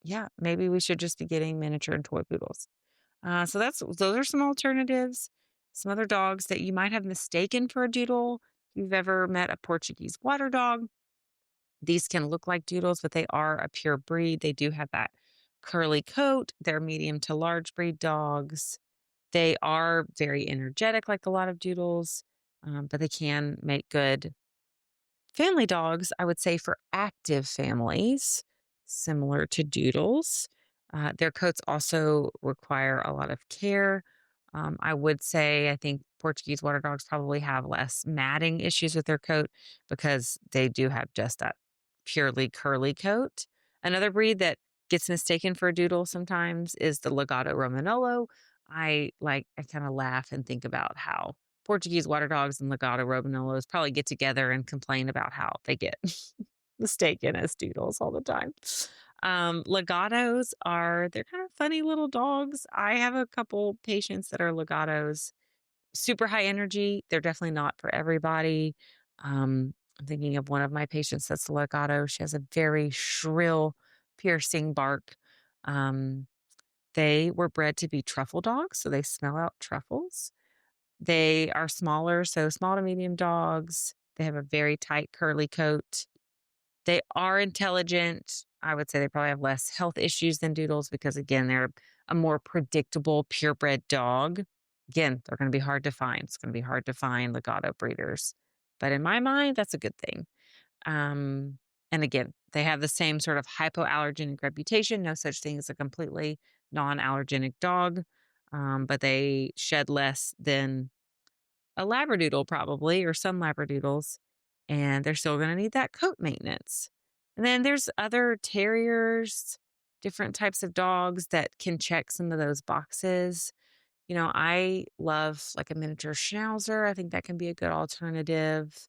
yeah, maybe we should just be getting miniature and toy poodles. So those are some alternatives. Some other dogs that you might have mistaken for a doodle. If you've ever met a Portuguese water dog, these can look like doodles, but they are a pure breed. They do have that curly coat. They're medium to large breed dogs. They are very energetic, like a lot of doodles, but they can make good family dogs, I would say, for active families, similar to doodles. Their coats also require a lot of care. I would say I think Portuguese water dogs probably have less matting issues with their coat because they do have just that purely curly coat. Another breed that gets mistaken for a doodle sometimes is the Legato Romanolo. I kind of laugh and think about how Portuguese water dogs and Legato Robinolos probably get together and complain about how they get mistaken as doodles all the time. Legatos they're kind of funny little dogs. I have a couple patients that are legatos, super high energy. They're definitely not for everybody. I'm thinking of one of my patients that's a legato. She has a very shrill, piercing bark. Um, they were bred to be truffle dogs, so they smell out truffles. They are smaller, so small to medium dogs. They have a very tight curly coat. They are intelligent. I would say they probably have less health issues than doodles because, again, they're a more predictable purebred dog. Again, they're going to be hard to find. It's going to be hard to find legato breeders. But in my mind, that's a good thing. Um, and again, they have the same sort of hypoallergenic reputation. No such thing as a completely non allergenic dog, but they shed less than a Labradoodle probably, or some Labradoodles, and they're still gonna need that coat maintenance. And then there's other terriers, different types of dogs that can check some of those boxes. I love like a miniature schnauzer. I think that can be a good alternative.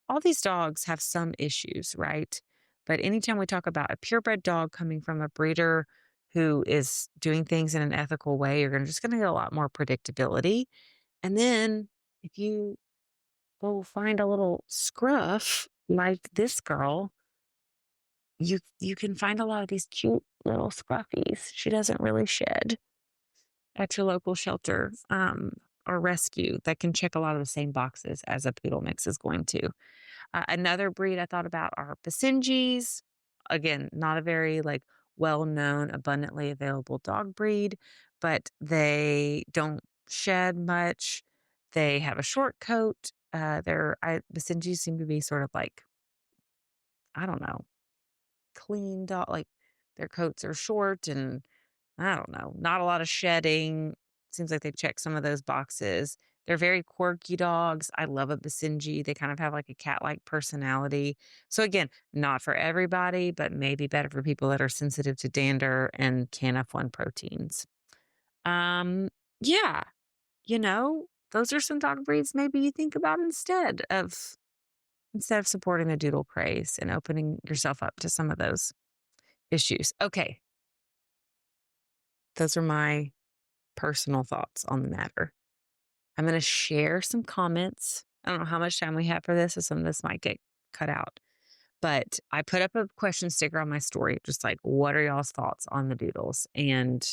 All these dogs have some issues, right? But anytime we talk about a purebred dog coming from a breeder who is doing things in an ethical way, you're just going to get a lot more predictability. And then if you go find a little scruff like this girl, you can find a lot of these cute little scruffies. She doesn't really shed at your local shelter or rescue that can check a lot of the same boxes as a poodle mix is going to. Another breed I thought about are Basenjis. Again, not a very well-known, abundantly available dog breed, but they don't shed much. They have a short coat. Basenjis seem to be sort of like, I don't know, clean dog. Like their coats are short and I don't know, not a lot of shedding. Seems like they check some of those boxes. They're very quirky dogs. I love a Basenji. They kind of have like a cat-like personality. So again, not for everybody, but maybe better for people that are sensitive to dander and KNF1 proteins. Um, yeah, those are some dog breeds maybe you think about instead of supporting the doodle craze and opening yourself up to some of those issues. Okay, those are my personal thoughts on the matter. I'm going to share some comments. I don't know how much time we have for this, so some of this might get cut out. But I put up a question sticker on my story, just like, what are y'all's thoughts on the doodles? And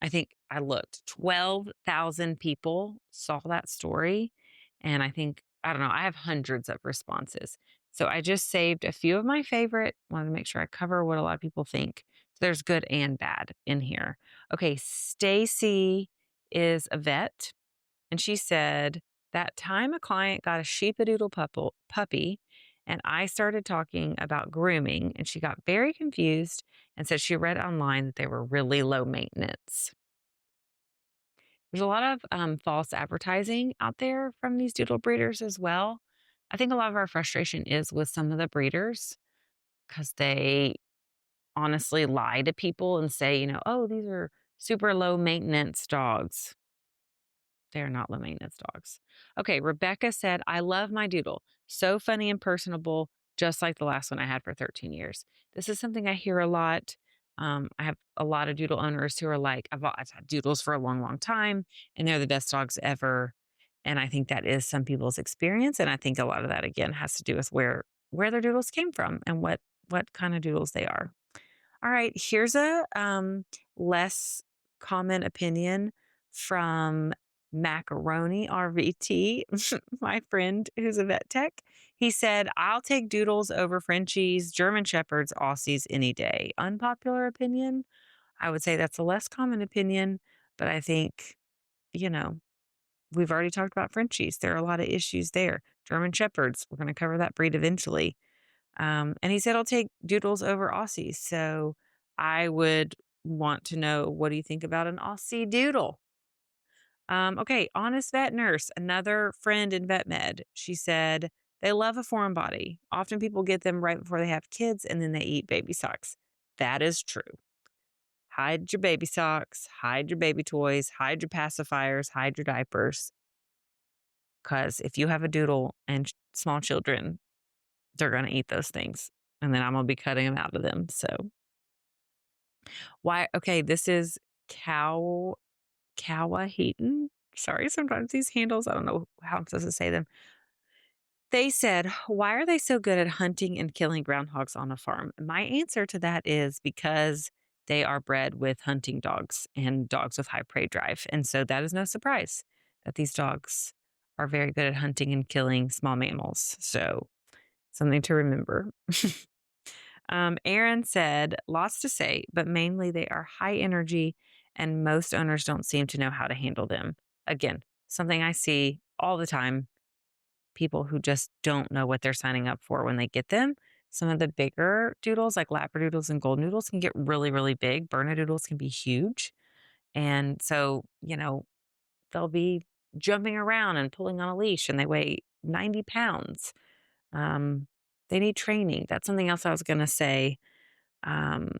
I think I looked, 12,000 people saw that story. And I think, I don't know, I have hundreds of responses. So I just saved a few of my favorite, wanted to make sure I cover what a lot of people think. So there's good and bad in here. Okay, Stacy is a vet, and she said that time a client got a Sheepadoodle puppy, and I started talking about grooming, and she got very confused and said she read online that they were really low maintenance. There's a lot of false advertising out there from these doodle breeders as well. I think a lot of our frustration is with some of the breeders because they honestly lie to people and say, oh, these are super low maintenance dogs. They're not low maintenance dogs. Okay, Rebecca said, I love my doodle. So funny and personable, just like the last one I had for 13 years. This is something I hear a lot. I have a lot of doodle owners who are like, I've had doodles for a long, long time, and they're the best dogs ever. And I think that is some people's experience. And I think a lot of that, again, has to do with where their doodles came from and what kind of doodles they are. All right, here's a less common opinion from Macaroni RVT, my friend who's a vet tech. He said, I'll take doodles over Frenchies, German Shepherds, Aussies any day. Unpopular opinion. I would say that's a less common opinion, but I think, you know, we've already talked about Frenchies. There are a lot of issues there. German Shepherds, we're going to cover that breed eventually. And he said, I'll take doodles over Aussies. So I would want to know, what do you think about an Aussie doodle? Okay, Honest Vet Nurse, another friend in vet med. She said, they love a foreign body. Often people get them right before they have kids and then they eat baby socks. That is true. Hide your baby socks, hide your baby toys, hide your pacifiers, hide your diapers. Because if you have a doodle and small children, they're going to eat those things. And then I'm going to be cutting them out of them. So, why? Okay, this is Cowaheaton. Sorry, sometimes these handles, I don't know how I'm supposed to say them. They said, why are they so good at hunting and killing groundhogs on a farm? My answer to that is because they are bred with hunting dogs and dogs with high prey drive. And so that is no surprise that these dogs are very good at hunting and killing small mammals. So, something to remember. Aaron said, lots to say, but mainly they are high energy and most owners don't seem to know how to handle them. Again, something I see all the time, people who just don't know what they're signing up for when they get them. Some of the bigger doodles, like Labradoodles and Goldendoodles, can get really, really big. Bernedoodles can be huge. And so, they'll be jumping around and pulling on a leash and they weigh 90 pounds. Um, they need training. That's something else I was going to say. Um,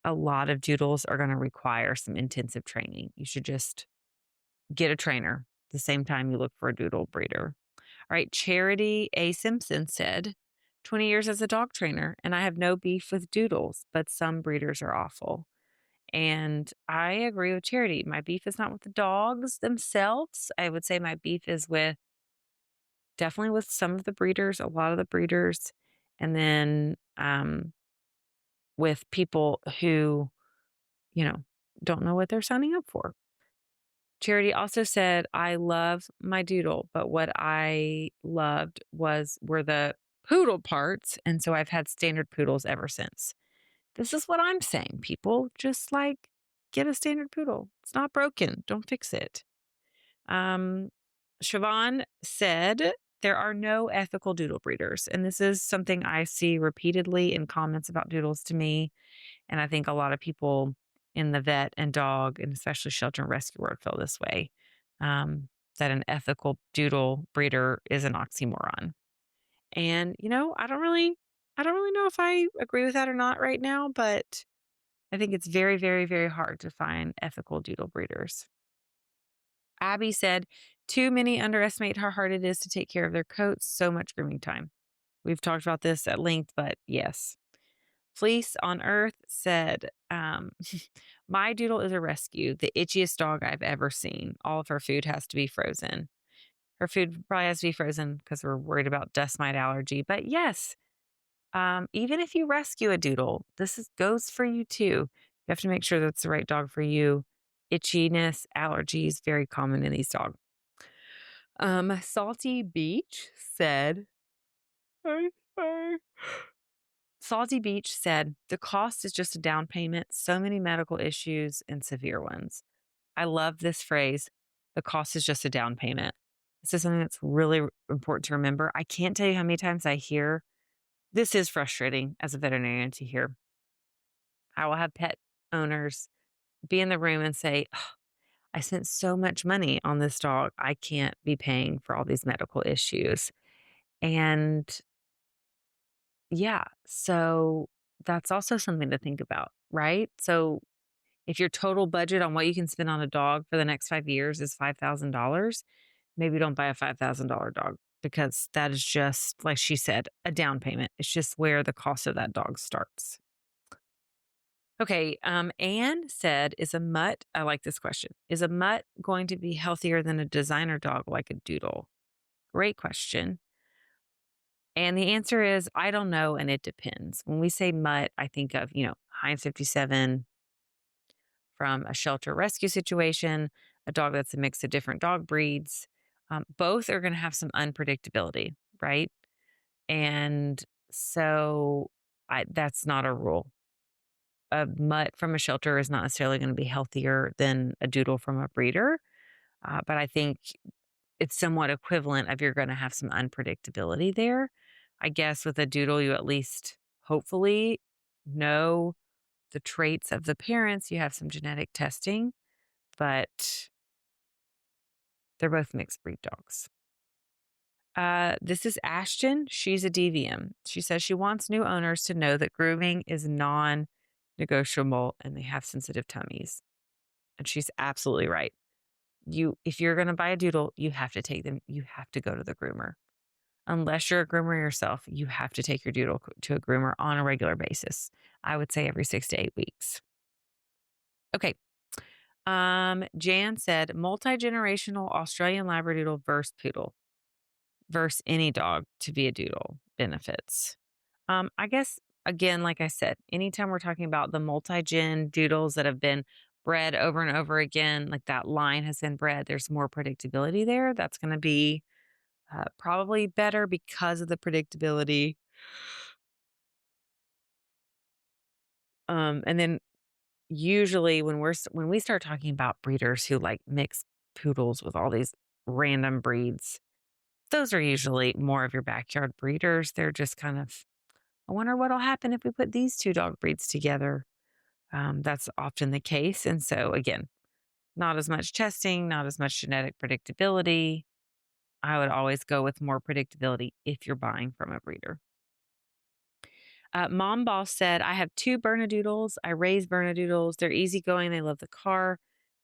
a lot of doodles are going to require some intensive training. You should just get a trainer the same time you look for a doodle breeder. All right, Charity A. Simpson said, 20 years as a dog trainer, and I have no beef with doodles, but some breeders are awful. And I agree with Charity. My beef is not with the dogs themselves. I would say my beef is definitely with some of the breeders, a lot of the breeders, and then with people who, you know, don't know what they're signing up for. Charity also said, I love my doodle, but what I loved were the poodle parts. And so I've had standard poodles ever since. This is what I'm saying, people. Just like get a standard poodle. It's not broken. Don't fix it. Um, Siobhan said, there are no ethical doodle breeders. And this is something I see repeatedly in comments about doodles to me. And I think a lot of people in the vet and dog, and especially shelter and rescue world, feel this way. That an ethical doodle breeder is an oxymoron. And, I don't really know if I agree with that or not right now, but I think it's very, very, very hard to find ethical doodle breeders. Abby said, too many underestimate how hard it is to take care of their coats. So much grooming time. We've talked about this at length, but yes. Fleece on Earth said, my doodle is a rescue, the itchiest dog I've ever seen. All of her food has to be frozen. Her food probably has to be frozen because we're worried about dust mite allergy. But yes, even if you rescue a doodle, goes for you too. You have to make sure that's the right dog for you. Itchiness, allergies, very common in these dogs. Salty Beach said, Salty Beach said, the cost is just a down payment, so many medical issues and severe ones. I love this phrase, the cost is just a down payment. This is something that's really important to remember. I can't tell you how many times I hear this is frustrating as a veterinarian to hear. I will have pet owners be in the room and say, "Ugh, I spent so much money on this dog. I can't be paying for all these medical issues." And yeah, so that's also something to think about, right? So if your total budget on what you can spend on a dog for the next 5 years is $5,000, maybe don't buy a $5,000 dog because that is just, like she said, a down payment. It's just where the cost of that dog starts. Okay. Anne said, is a mutt, I like this question, is a mutt going to be healthier than a designer dog like a doodle? Great question. And the answer is, I don't know. And it depends. When we say mutt, I think of, Heinz 57 from a shelter rescue situation, a dog that's a mix of different dog breeds. Both are going to have some unpredictability, right? And so that's not a rule. A mutt from a shelter is not necessarily going to be healthier than a doodle from a breeder. But I think it's somewhat equivalent of you're going to have some unpredictability there. I guess with a doodle, you at least hopefully know the traits of the parents. You have some genetic testing, but they're both mixed breed dogs. This is Ashton. She's a DVM. She says she wants new owners to know that grooming is non negotiable and they have sensitive tummies. And she's absolutely right. If you're going to buy a doodle, you have to take them, you have to go to the groomer. Unless you're a groomer yourself, you have to take your doodle to a groomer on a regular basis. I would say every 6 to 8 weeks. Okay. Jan said multi-generational Australian Labradoodle versus poodle versus any dog to be a doodle benefits. I guess again, like I said, anytime we're talking about the multi-gen doodles that have been bred over and over again, like that line has been bred, there's more predictability there. That's going to be probably better because of the predictability. And then usually when we start talking about breeders who like mix poodles with all these random breeds, those are usually more of your backyard breeders. They're just kind of, I wonder what'll happen if we put these two dog breeds together. That's often the case. And so again, not as much testing, not as much genetic predictability. I would always go with more predictability if you're buying from a breeder. Mom Boss said, I have two Bernedoodles. I raise Bernedoodles. They're easygoing. They love the car,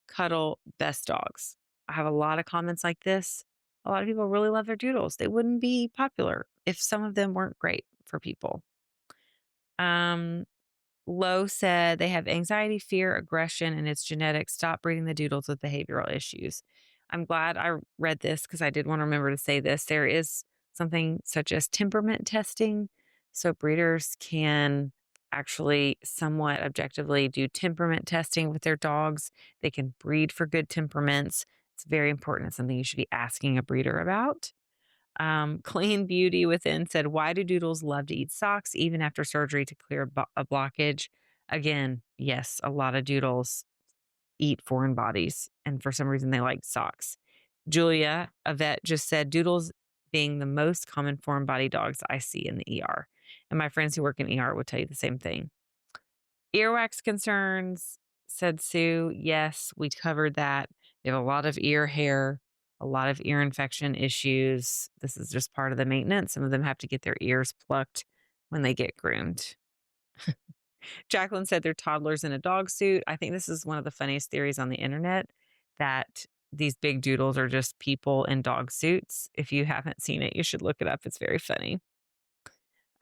cuddle, best dogs. I have a lot of comments like this. A lot of people really love their doodles. They wouldn't be popular if some of them weren't great for people. Um, Lowe said they have anxiety, fear, aggression, and it's genetic. Stop breeding the doodles with behavioral issues. I'm glad I read this because I did want to remember to say this. There is something such as temperament testing. So breeders can actually somewhat objectively do temperament testing with their dogs. They can breed for good temperaments. It's very important. It's something you should be asking a breeder about. Clean Beauty Within said, why do doodles love to eat socks even after surgery to clear a blockage? Again, yes, a lot of doodles eat foreign bodies, and for some reason they like socks. Julia, a vet, just said, doodles being the most common foreign body dogs I see in the ER. And my friends who work in ER would tell you the same thing. Earwax concerns, said Sue. Yes, we covered that. They have a lot of ear hair, a lot of ear infection issues. This is just part of the maintenance. Some of them have to get their ears plucked when they get groomed. Jacqueline said they're toddlers in a dog suit. I think this is one of the funniest theories on the internet, that these big doodles are just people in dog suits. If you haven't seen it, you should look it up. It's very funny.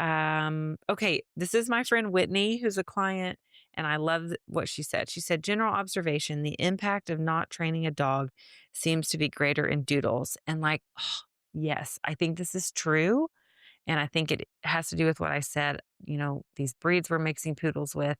Okay, this is my friend Whitney, who's a client, and I love what she said. She said, general observation, the impact of not training a dog seems to be greater in doodles. And like, oh, yes, I think this is true. And I think it has to do with what I said. These breeds we're mixing poodles with,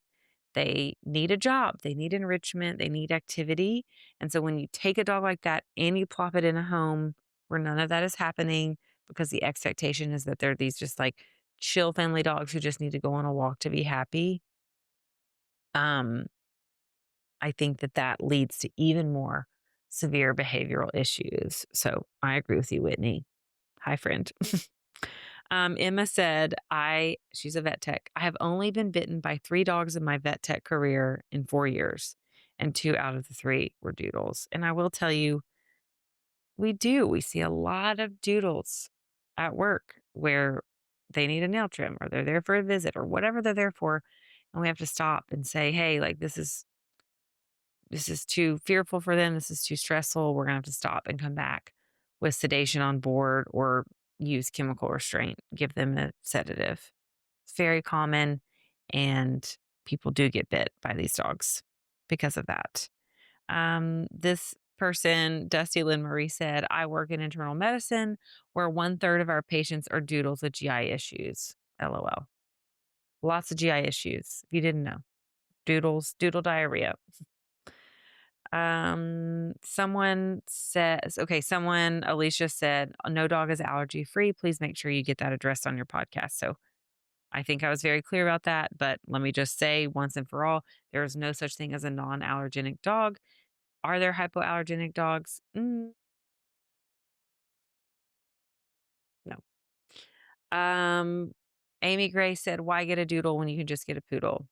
they need a job, they need enrichment, they need activity. And so when you take a dog like that and you plop it in a home where none of that is happening, because the expectation is that they're these just like chill family dogs who just need to go on a walk to be happy. Um, I think that that leads to even more severe behavioral issues. So I agree with you, Whitney. Hi, friend. Emma said, she's a vet tech. I have only been bitten by 3 dogs in my vet tech career in 4 years, and 2 out of the 3 were doodles. And I will tell you, we do. We see a lot of doodles at work where they need a nail trim or they're there for a visit or whatever they're there for. And we have to stop and say, hey, like this is too fearful for them. This is too stressful. We're gonna have to stop and come back with sedation on board or use chemical restraint, give them a sedative. It's very common and people do get bit by these dogs because of that. This person, Dusty Lynn Marie, said, I work in internal medicine where 1/3 of our patients are doodles with GI issues. LOL. Lots of GI issues. If you didn't know, doodle diarrhea. Alicia said, no dog is allergy free. Please make sure you get that addressed on your podcast. So I think I was very clear about that, but let me just say once and for all, there is no such thing as a non-allergenic dog. Are there hypoallergenic dogs? No. Um, Amy Gray said, why get a doodle when you can just get a poodle?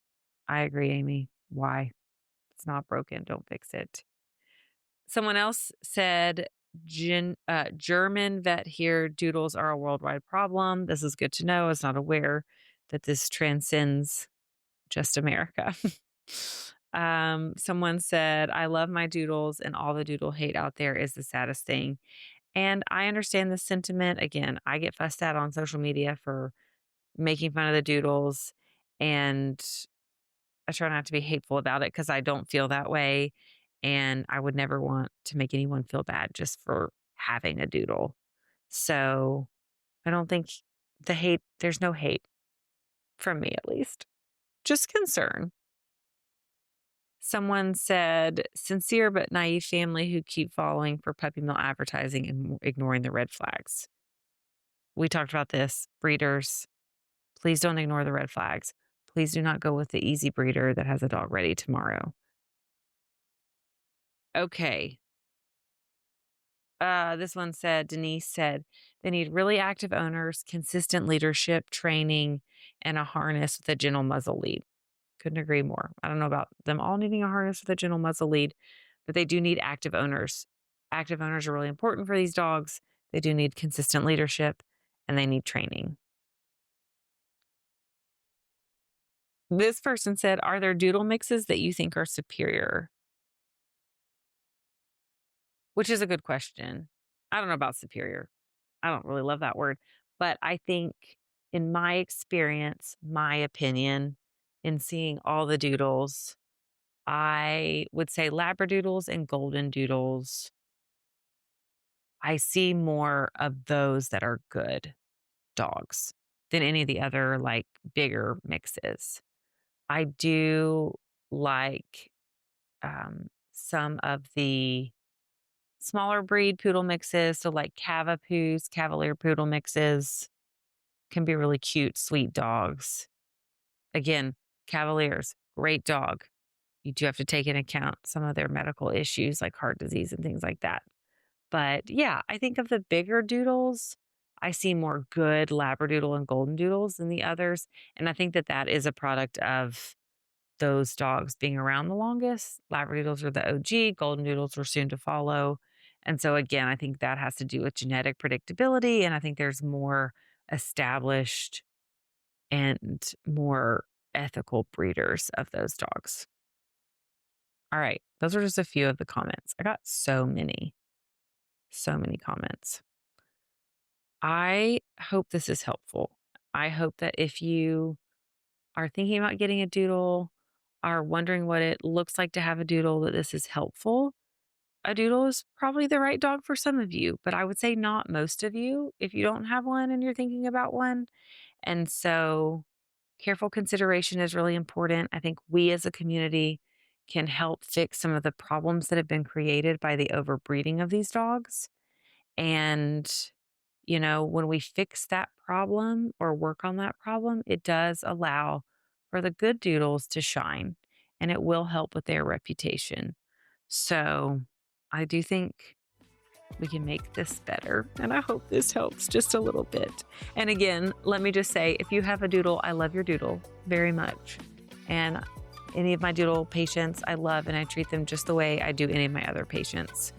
I agree, Amy. Why? It's not broken. Don't fix it. Someone else said, German vet here, doodles are a worldwide problem. This is good to know. I was not aware that this transcends just America. Someone said, I love my doodles, and all the doodle hate out there is the saddest thing. And I understand the sentiment. Again, I get fussed at on social media for making fun of the doodles, and I try not to be hateful about it because I don't feel that way. And I would never want to make anyone feel bad just for having a doodle. So I don't think there's no hate from me, at least, just concern. Someone said, sincere but naive family who keep falling for puppy mill advertising and ignoring the red flags. We talked about this. Breeders, please don't ignore the red flags. Please do not go with the easy breeder that has a dog ready tomorrow. Okay. This one said, Denise said, they need really active owners, consistent leadership, training, and a harness with a gentle muzzle lead. Couldn't agree more. I don't know about them all needing a harness with a gentle muzzle lead, but they do need active owners. Active owners are really important for these dogs. They do need consistent leadership and they need training. This person said, are there doodle mixes that you think are superior? Which is a good question. I don't know about superior. I don't really love that word, but I think in my experience, my opinion, in seeing all the doodles, I would say Labradoodles and Goldendoodles. I see more of those that are good dogs than any of the other like bigger mixes. I do like some of the smaller breed poodle mixes. So like Cavapoos, Cavalier poodle mixes can be really cute, sweet dogs. Again, Cavaliers, great dog. You do have to take into account some of their medical issues like heart disease and things like that. But yeah, I think of the bigger doodles, I see more good Labradoodle and Goldendoodles than the others. And I think that that is a product of those dogs being around the longest. Labradoodles are the OG, Goldendoodles were soon to follow. And so again, I think that has to do with genetic predictability. And I think there's more established and more ethical breeders of those dogs. All right. Those are just a few of the comments. I got so many comments. I hope this is helpful. I hope that if you are thinking about getting a doodle, are wondering what it looks like to have a doodle, that this is helpful. A doodle is probably the right dog for some of you, but I would say not most of you if you don't have one and you're thinking about one. And so careful consideration is really important. I think we as a community can help fix some of the problems that have been created by the overbreeding of these dogs. And When we fix that problem or work on that problem, it does allow for the good doodles to shine and it will help with their reputation. So I do think we can make this better. And I hope this helps just a little bit. And again, let me just say, if you have a doodle, I love your doodle very much. And any of my doodle patients, I love and I treat them just the way I do any of my other patients.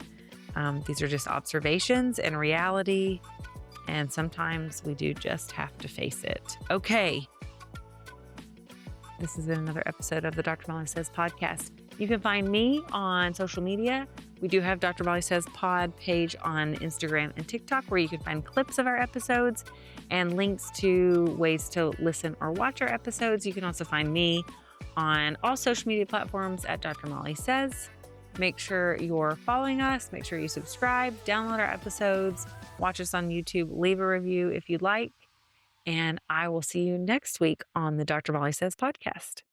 These are just observations and reality. And sometimes we do just have to face it. Okay. This has been another episode of the Dr. Molly Says podcast. You can find me on social media. We do have Dr. Molly Says Pod page on Instagram and TikTok where you can find clips of our episodes and links to ways to listen or watch our episodes. You can also find me on all social media platforms at Dr. Molly Says. Make sure you're following us. Make sure you subscribe, download our episodes, watch us on YouTube, leave a review if you'd like. And I will see you next week on the Dr. Molly Says podcast.